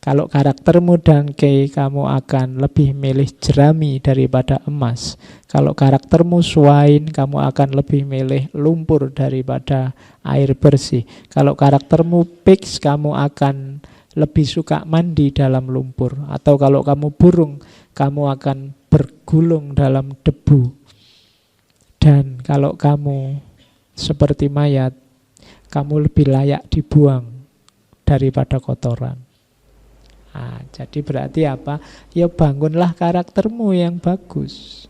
Kalau karaktermu dangke, kamu akan lebih milih jerami daripada emas. Kalau karaktermu swine, kamu akan lebih milih lumpur daripada air bersih. Kalau karaktermu pigs, kamu akan lebih suka mandi dalam lumpur. Atau kalau kamu burung, kamu akan bergulung dalam debu. Dan kalau kamu seperti mayat, kamu lebih layak dibuang daripada kotoran. Nah, jadi berarti apa? Ya bangunlah karaktermu yang bagus.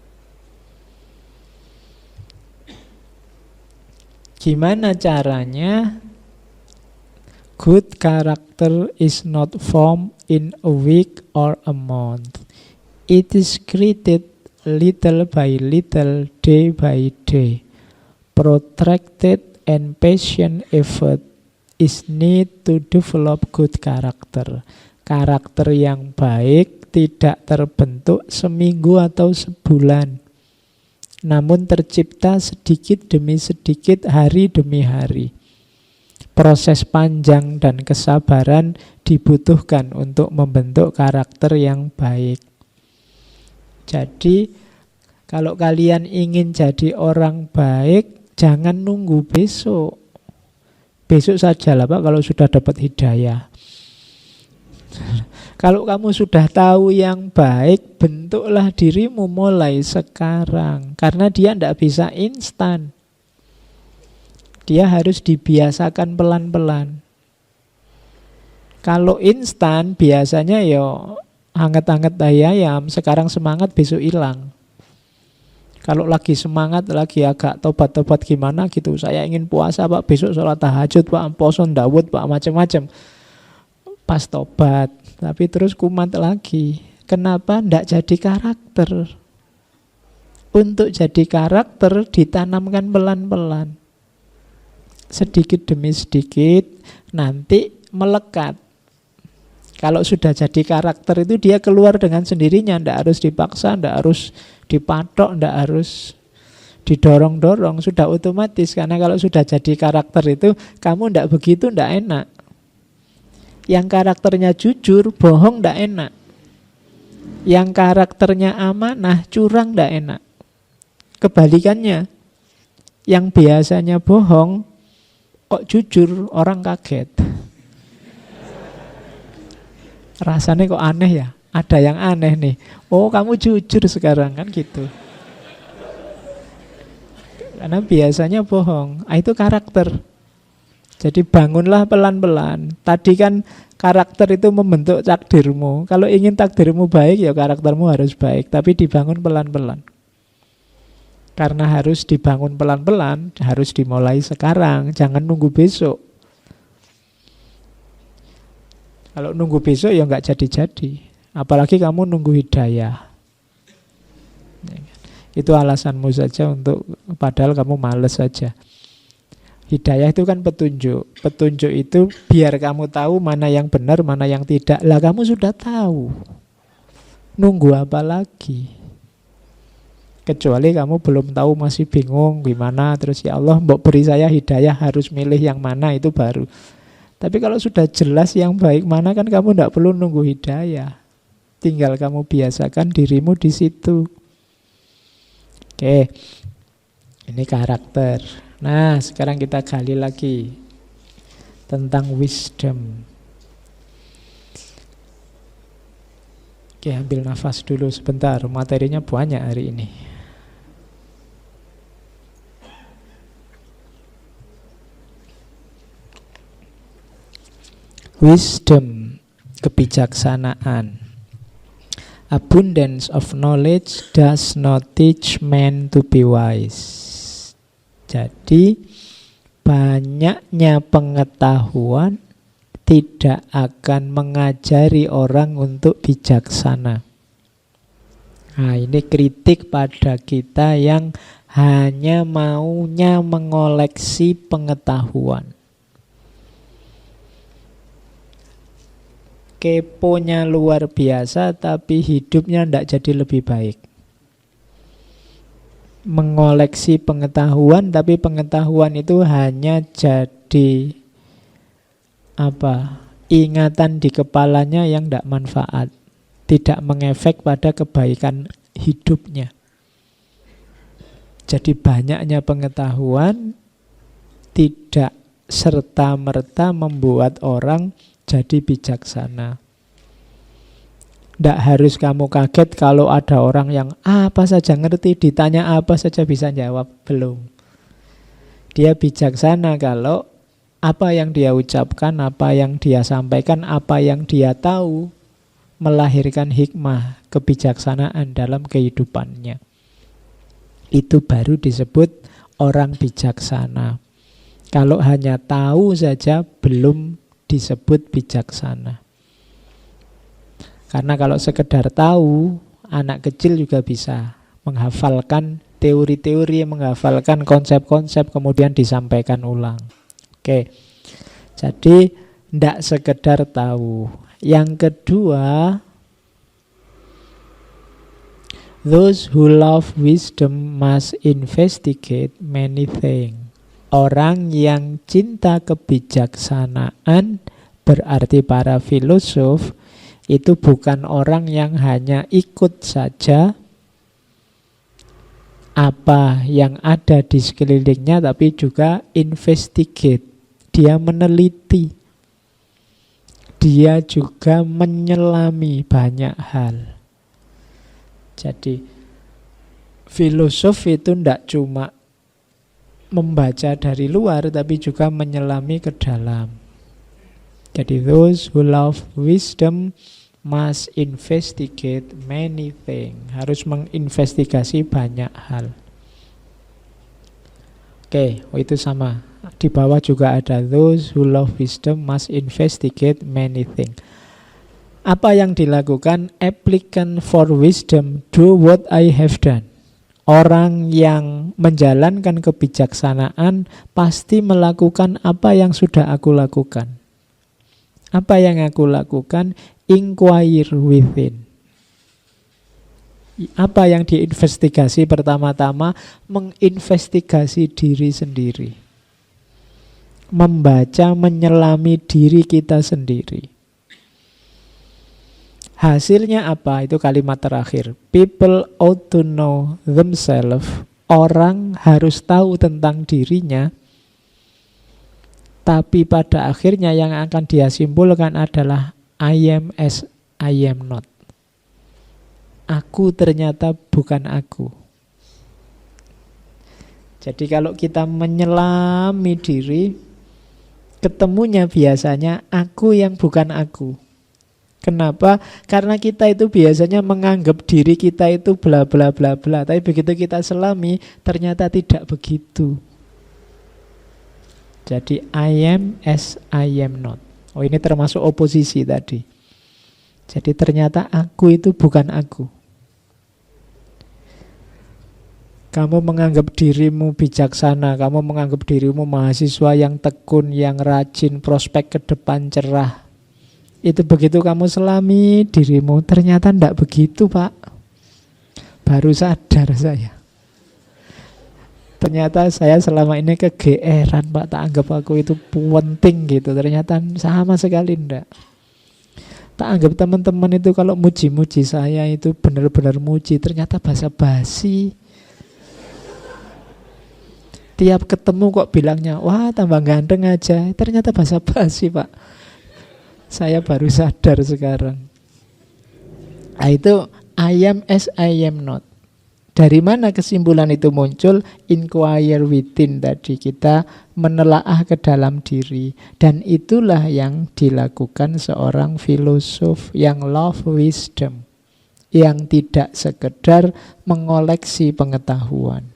Gimana caranya? Good character is not formed in a week or a month. It is created little by little, day by day. Protracted and patient effort is need to develop good character. Karakter yang baik tidak terbentuk seminggu atau sebulan, namun tercipta sedikit demi sedikit, hari demi hari. Proses panjang dan kesabaran dibutuhkan untuk membentuk karakter yang baik. Jadi kalau kalian ingin jadi orang baik, jangan nunggu besok. Besok sajalah Pak kalau sudah dapat hidayah. Kalau kamu sudah tahu yang baik, bentuklah dirimu mulai sekarang. Karena dia tidak bisa instan. Dia harus dibiasakan pelan-pelan. Kalau instan biasanya ya anget-anget ayam, sekarang semangat besok hilang. Kalau lagi semangat, lagi agak tobat-tobat gimana gitu, saya ingin puasa Pak, besok sholat tahajud Pak, poson Dawud Pak, macam-macam. Pas tobat, tapi terus kumat lagi. Kenapa? Ndak jadi karakter. Untuk jadi karakter ditanamkan pelan-pelan. Sedikit demi sedikit, nanti melekat. Kalau sudah jadi karakter itu dia keluar dengan sendirinya, ndak harus dipaksa, ndak harus dipatok, ndak harus didorong-dorong, sudah otomatis. Karena kalau sudah jadi karakter itu, kamu ndak begitu, ndak enak. Yang karakternya jujur, bohong ndak enak. Yang karakternya amanah, curang ndak enak. Kebalikannya, yang biasanya bohong, kok jujur, orang kaget. Rasanya kok aneh ya? Ada yang aneh nih. Oh, kamu jujur sekarang, kan gitu. Karena biasanya bohong. Itu karakter. Jadi bangunlah pelan-pelan. Tadi kan karakter itu membentuk takdirmu. Kalau ingin takdirmu baik, ya karaktermu harus baik. Tapi dibangun pelan-pelan. Karena harus dibangun pelan-pelan, harus dimulai sekarang. Jangan nunggu besok. Kalau nunggu besok ya nggak jadi-jadi. Apalagi kamu nunggu hidayah. Itu alasanmu saja untuk, padahal kamu males saja. Hidayah itu kan petunjuk. Petunjuk itu biar kamu tahu mana yang benar, mana yang tidak. Lah kamu sudah tahu. Nunggu apa lagi? Kecuali kamu belum tahu, masih bingung gimana. Terus ya Allah, mbok beri saya hidayah, harus milih yang mana, itu baru. Tapi kalau sudah jelas yang baik mana, kan kamu tidak perlu nunggu hidayah. Tinggal kamu biasakan dirimu di situ. Oke, ini karakter. Nah, sekarang kita gali lagi tentang wisdom. Oke, ambil nafas dulu sebentar. Materinya banyak hari ini. Wisdom, kebijaksanaan. Abundance of knowledge does not teach man to be wise. Jadi, banyaknya pengetahuan tidak akan mengajari orang untuk bijaksana. Nah, ini kritik pada kita yang hanya maunya mengoleksi pengetahuan. Keponya luar biasa, tapi hidupnya tidak jadi lebih baik. Mengoleksi pengetahuan, tapi pengetahuan itu hanya jadi ingatan di kepalanya yang tidak manfaat, tidak mengefek pada kebaikan hidupnya. Jadi banyaknya pengetahuan tidak serta-merta membuat orang jadi bijaksana. Tidak harus kamu kaget kalau ada orang yang apa saja ngerti, ditanya apa saja bisa jawab. Belum. Dia bijaksana kalau apa yang dia ucapkan, apa yang dia sampaikan, apa yang dia tahu melahirkan hikmah, kebijaksanaan dalam kehidupannya. Itu baru disebut orang bijaksana. Kalau hanya tahu saja belum disebut bijaksana. Karena kalau sekedar tahu, anak kecil juga bisa menghafalkan teori-teori, menghafalkan konsep-konsep, kemudian disampaikan ulang. Oke, jadi tidak sekedar tahu. Yang kedua, those who love wisdom must investigate many things. Orang yang cinta kebijaksanaan, berarti para filosof, itu bukan orang yang hanya ikut saja apa yang ada di sekelilingnya, tapi juga investigate. Dia meneliti. Dia juga menyelami banyak hal. Jadi filosof itu tidak cuma membaca dari luar, tapi juga menyelami ke dalam. Jadi those who love wisdom must investigate many things. Harus menginvestigasi banyak hal. Oke, itu sama. Di bawah juga ada those who love wisdom must investigate many things. Apa yang dilakukan applicant for wisdom do what I have done. Orang yang menjalankan kebijaksanaan pasti melakukan apa yang sudah aku lakukan. Apa yang aku lakukan? Inquire within. Apa yang diinvestigasi pertama-tama? Menginvestigasi diri sendiri. Membaca, menyelami diri kita sendiri. Hasilnya apa? Itu kalimat terakhir. People ought to know themselves. Orang harus tahu tentang dirinya. Tapi pada akhirnya yang akan dia simpulkan adalah I am as I am not. Aku ternyata bukan aku. Jadi kalau kita menyelami diri, ketemunya biasanya aku yang bukan aku. Kenapa? Karena kita itu biasanya menganggap diri kita itu bla bla bla bla. Tapi begitu kita selami, ternyata tidak begitu. Jadi I am as I am not. Oh, ini termasuk oposisi tadi. Jadi ternyata aku itu bukan aku. Kamu menganggap dirimu bijaksana, kamu menganggap dirimu mahasiswa yang tekun, yang rajin, prospek ke depan cerah. Itu begitu kamu selami dirimu, ternyata tidak begitu, Pak. Baru sadar saya. Ternyata saya selama ini kegeeran, Pak. Tak anggap aku itu penting gitu. Ternyata sama sekali tidak. Tak anggap teman-teman itu kalau muji-muji saya itu benar-benar muji. Ternyata basa-basi. Tiap ketemu kok bilangnya, wah tambah ganteng aja. Ternyata basa-basi, Pak. Saya baru sadar sekarang. Nah, itu I am as I am not. Dari mana kesimpulan itu muncul? Inquire within tadi, kita menelaah ke dalam diri. Dan itulah yang dilakukan seorang filosof yang love wisdom, yang tidak sekedar mengoleksi pengetahuan.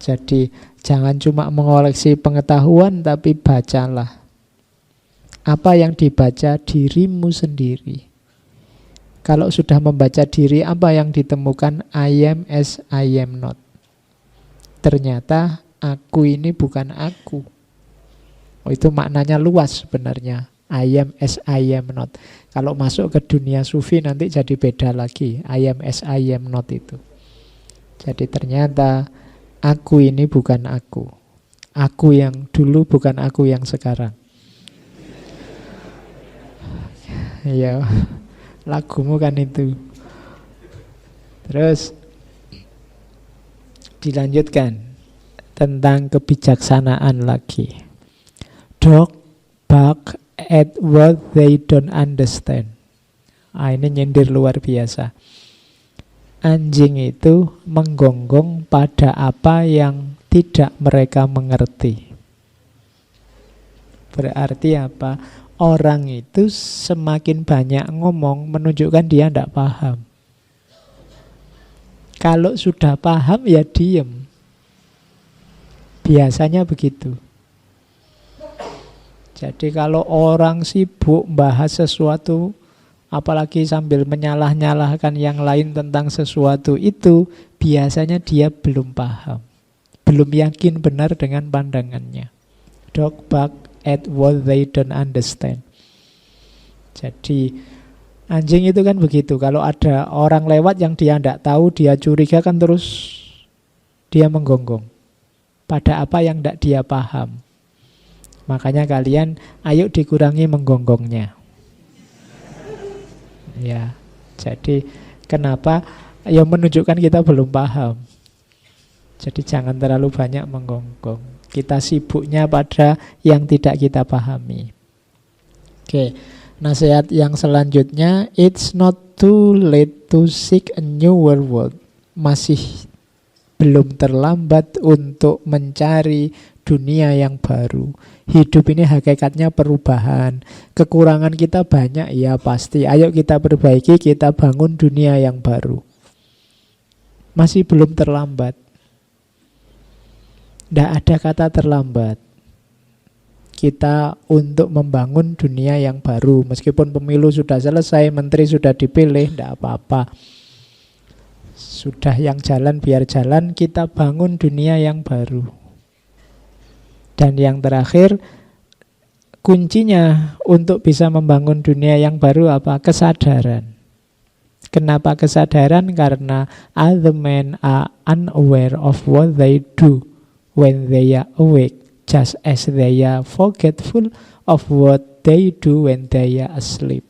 Jadi jangan cuma mengoleksi pengetahuan, tapi bacalah. Apa yang dibaca dirimu sendiri. Kalau sudah membaca diri, apa yang ditemukan? I am as I am not. Ternyata aku ini bukan aku. Oh, itu maknanya luas sebenarnya. I am as I am not. Kalau masuk ke dunia sufi nanti jadi beda lagi. I am as I am not itu. Jadi ternyata aku ini bukan aku. Aku yang dulu bukan aku yang sekarang. Ya, lagumu kan itu. Terus dilanjutkan tentang kebijaksanaan lagi. Dog bark at what they don't understand. Ini nyindir luar biasa. Anjing itu menggonggong pada apa yang tidak mereka mengerti. Berarti apa? Orang itu semakin banyak ngomong menunjukkan dia tidak paham. Kalau sudah paham ya diem. Biasanya begitu. Jadi kalau orang sibuk bahas sesuatu, apalagi sambil menyalah-nyalahkan yang lain tentang sesuatu itu, biasanya dia belum paham, belum yakin benar dengan pandangannya. Dog bark at what they don't understand. Jadi anjing itu kan begitu. Kalau ada orang lewat yang dia tidak tahu, dia curiga kan terus dia menggonggong pada apa yang tidak dia paham. Makanya kalian ayo dikurangi menggonggongnya. Ya, jadi kenapa? Ya menunjukkan kita belum paham. Jadi jangan terlalu banyak menggonggong. Kita sibuknya pada yang tidak kita pahami. Oke, nasihat yang selanjutnya, it's not too late to seek a newer world. Masih belum terlambat untuk mencari dunia yang baru. Hidup ini hakikatnya perubahan. Kekurangan kita banyak, ya pasti. Ayo kita perbaiki, kita bangun dunia yang baru. Masih belum terlambat. Tidak ada kata terlambat. Kita untuk membangun dunia yang baru. Meskipun pemilu sudah selesai, menteri sudah dipilih, tidak apa-apa. Sudah yang jalan biar jalan, kita bangun dunia yang baru. Dan yang terakhir, kuncinya untuk bisa membangun dunia yang baru apa? Kesadaran. Kenapa kesadaran? Karena other men are unaware of what they do when they are awake, just as they are forgetful of what they do when they are asleep.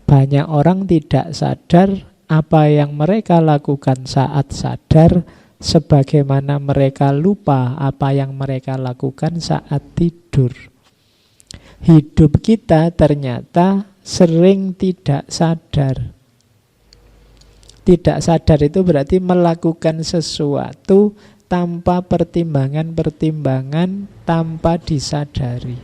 Banyak orang tidak sadar apa yang mereka lakukan saat sadar, sebagaimana mereka lupa apa yang mereka lakukan saat tidur. Hidup kita ternyata sering tidak sadar. Tidak sadar itu berarti melakukan sesuatu tanpa pertimbangan-pertimbangan, tanpa disadari.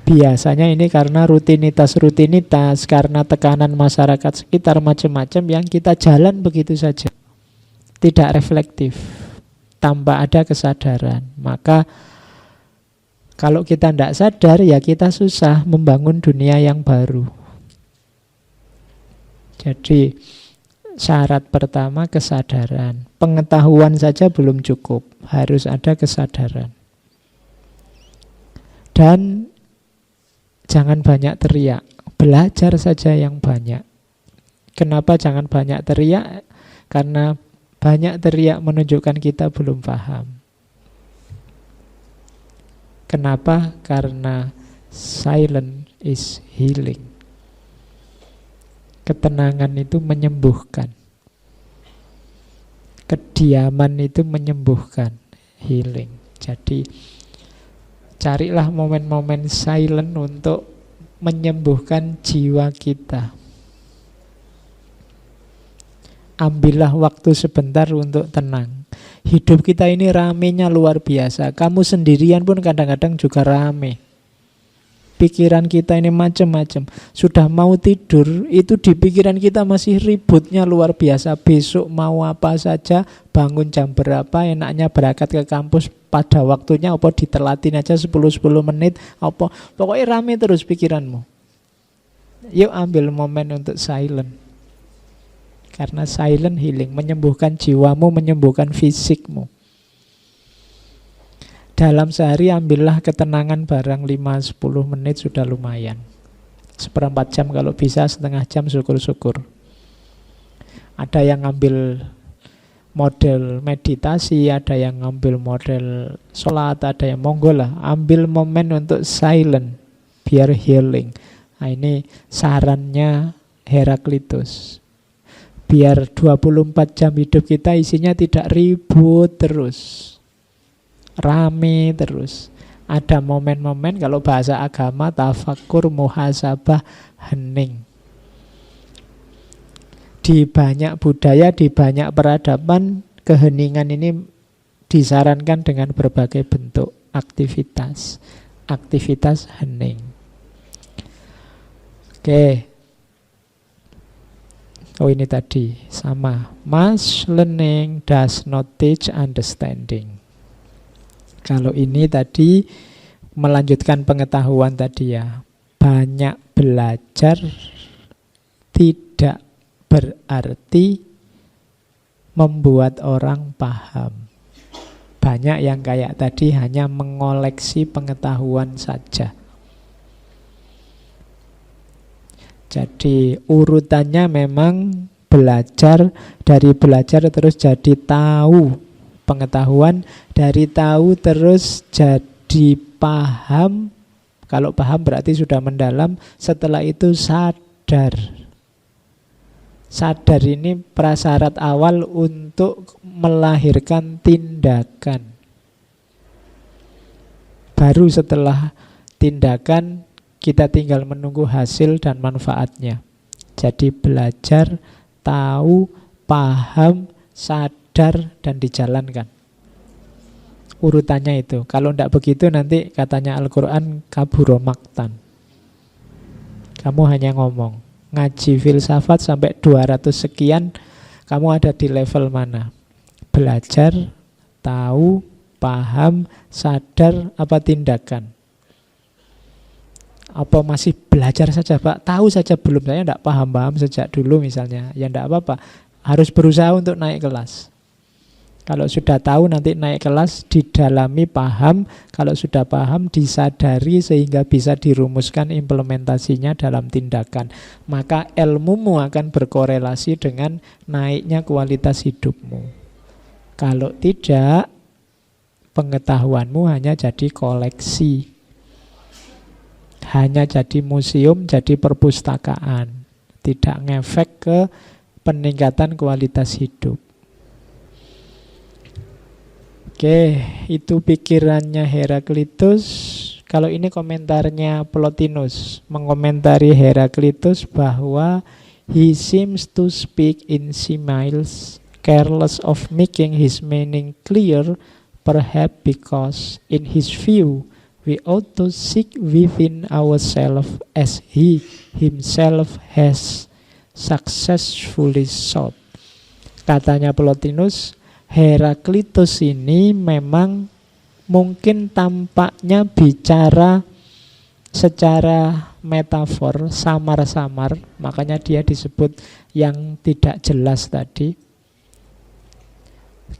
Biasanya ini karena rutinitas-rutinitas, karena tekanan masyarakat sekitar macam-macam yang kita jalan begitu saja. Tidak reflektif, tanpa ada kesadaran. Maka kalau kita tidak sadar, ya kita susah membangun dunia yang baru. Jadi Syarat pertama kesadaran. Pengetahuan saja belum cukup, harus ada kesadaran. Dan jangan banyak teriak, belajar saja yang banyak. Kenapa jangan banyak teriak? Karena banyak teriak menunjukkan kita belum paham. Kenapa? Karena silent is healing. Ketenangan itu menyembuhkan. Kediaman itu menyembuhkan, healing. Jadi carilah momen-momen silent untuk menyembuhkan jiwa kita. Ambillah waktu sebentar untuk tenang. Hidup kita ini ramenya luar biasa. Kamu sendirian pun kadang-kadang juga rame. Pikiran kita ini macam-macam. Sudah mau tidur, itu di pikiran kita masih ributnya luar biasa. Besok mau apa saja, bangun jam berapa, enaknya berangkat ke kampus pada waktunya, apa ditelatin aja 10-10 menit, apa pokoknya rame terus pikiranmu. Yuk ambil momen untuk silent. Karena silent healing, menyembuhkan jiwamu, menyembuhkan fisikmu. Dalam sehari ambillah ketenangan barang 5-10 menit sudah lumayan. 1/4 jam kalau bisa, setengah jam syukur-syukur. Ada yang ngambil model meditasi, ada yang ngambil model sholat, ada yang monggo lah. Ambil momen untuk silent, biar healing. Nah ini sarannya Heraklitus. Biar 24 jam hidup kita isinya tidak ribut terus, rame terus. Ada momen-momen, kalau bahasa agama, tafakur, muhasabah, hening. Di banyak budaya, di banyak peradaban, keheningan ini disarankan dengan berbagai bentuk aktivitas. Aktivitas hening. Oke. Oh ini tadi, sama. Much learning does not teach understanding. Kalau ini tadi melanjutkan pengetahuan tadi ya. Banyak belajar tidak berarti membuat orang paham. Banyak yang kayak tadi hanya mengoleksi pengetahuan saja. Jadi urutannya memang belajar, dari belajar terus jadi tahu pengetahuan, dari tahu terus jadi paham. Kalau paham berarti sudah mendalam, setelah itu sadar. Sadar ini prasyarat awal untuk melahirkan tindakan. Baru setelah tindakan kita tinggal menunggu hasil dan manfaatnya. Jadi belajar, tahu, paham, sadar, dan dijalankan. Urutannya itu. Kalau tidak begitu nanti katanya Al-Quran kaburo maktan. Kamu hanya ngomong. Ngaji filsafat sampai 200 sekian, kamu ada di level mana? Belajar, tahu, paham, sadar, apa tindakan? Apa masih belajar saja Pak? Tahu saja belum, saya tidak paham-paham sejak dulu misalnya. Ya tidak apa-apa, harus berusaha untuk naik kelas. Kalau sudah tahu nanti naik kelas, didalami, paham. Kalau sudah paham, disadari sehingga bisa dirumuskan implementasinya dalam tindakan. Maka ilmumu akan berkorelasi dengan naiknya kualitas hidupmu. Kalau tidak, pengetahuanmu hanya jadi koleksi. Hanya jadi museum, jadi perpustakaan. Tidak ngefek ke peningkatan kualitas hidup. Oke, itu pikirannya Heraklitus. Kalau ini komentarnya Plotinus, mengomentari Heraklitus bahwa he seems to speak in similes, careless of making his meaning clear, perhaps because in his view we ought to seek within ourselves as he himself has successfully sought. Katanya Plotinus, Heraklitus ini memang mungkin tampaknya bicara secara metafor, samar-samar, makanya dia disebut yang tidak jelas tadi.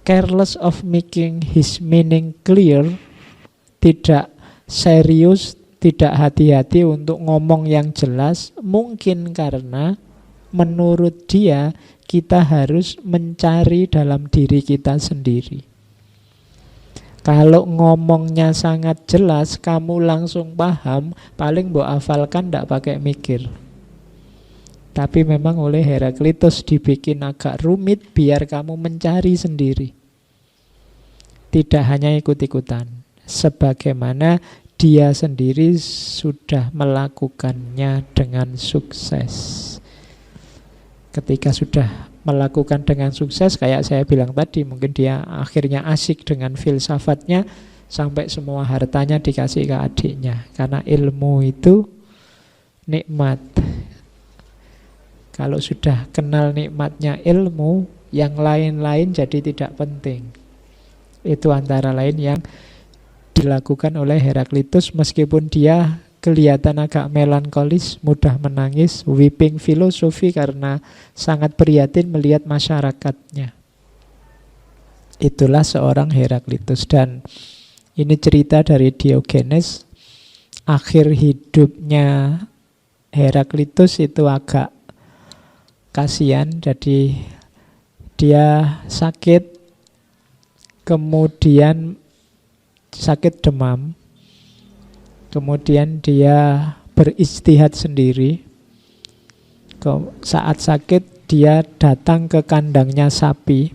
Careless of making his meaning clear, tidak serius, tidak hati-hati untuk ngomong yang jelas, mungkin karena menurut dia kita harus mencari dalam diri kita sendiri. Kalau ngomongnya sangat jelas, kamu langsung paham, paling mbok hafalkan ndak pakai mikir. Tapi memang oleh Heraklitus dibikin agak rumit biar kamu mencari sendiri. Tidak hanya ikut-ikutan, sebagaimana dia sendiri sudah melakukannya dengan sukses. Ketika sudah melakukan dengan sukses, kayak saya bilang tadi, mungkin dia akhirnya asik dengan filsafatnya, sampai semua hartanya dikasih ke adiknya. Karena ilmu itu nikmat. Kalau sudah kenal nikmatnya ilmu, yang lain-lain jadi tidak penting. Itu antara lain yang dilakukan oleh Heraklitus, meskipun dia kelihatan agak melankolis, mudah menangis, weeping filosofi karena sangat prihatin melihat masyarakatnya. Itulah seorang Heraklitus. Dan ini cerita dari Diogenes. Akhir hidupnya Heraklitus itu agak kasihan. Jadi dia sakit, kemudian sakit demam, kemudian dia beristihad sendiri. Saat sakit dia datang ke kandangnya sapi,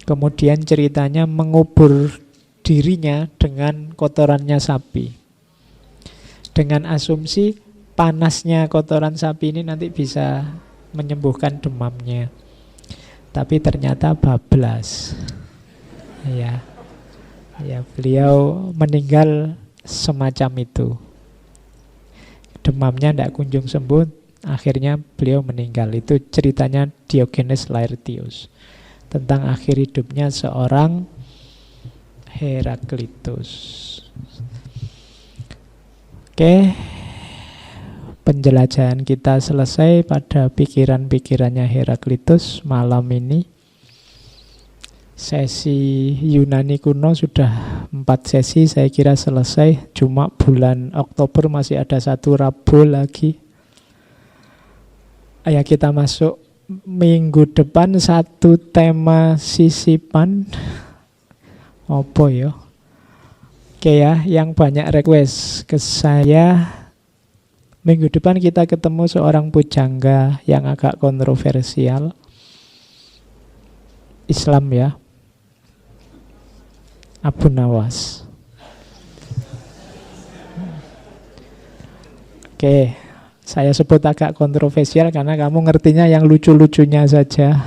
kemudian ceritanya mengubur dirinya dengan kotorannya sapi, dengan asumsi panasnya kotoran sapi ini nanti bisa menyembuhkan demamnya. Tapi ternyata bablas. Ya, beliau meninggal semacam itu. Demamnya tidak kunjung sembuh, akhirnya beliau meninggal. Itu ceritanya Diogenes Laertius, tentang akhir hidupnya seorang Heraklitus. Oke, penjelajahan kita selesai pada pikiran-pikirannya Heraklitus malam ini. Sesi Yunani kuno sudah 4 sesi, saya kira selesai. Cuma bulan Oktober masih ada 1 Rabu lagi. Ayo kita masuk minggu depan, 1 tema sisipan. Apa ya? Oke ya, yang banyak request ke saya, minggu depan kita ketemu seorang pujangga yang agak kontroversial. Islam ya, Abu Nawas. Oke, saya sebut agak kontroversial karena kamu ngertinya yang lucu-lucunya saja.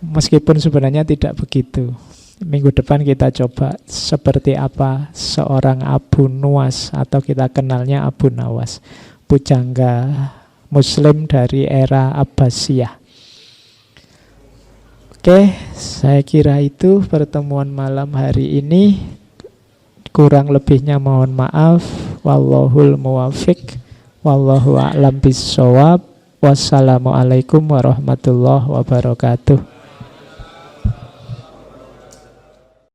Meskipun sebenarnya tidak begitu. Minggu depan kita coba seperti apa seorang Abu Nuwas, atau kita kenalnya Abu Nawas, pujangga Muslim dari era Abbasiyah. Oke, saya kira itu pertemuan malam hari ini. Kurang lebihnya mohon maaf. Wallahul muwafiq, wallahu a'lam bissawab. Wassalamualaikum warahmatullahi wabarakatuh.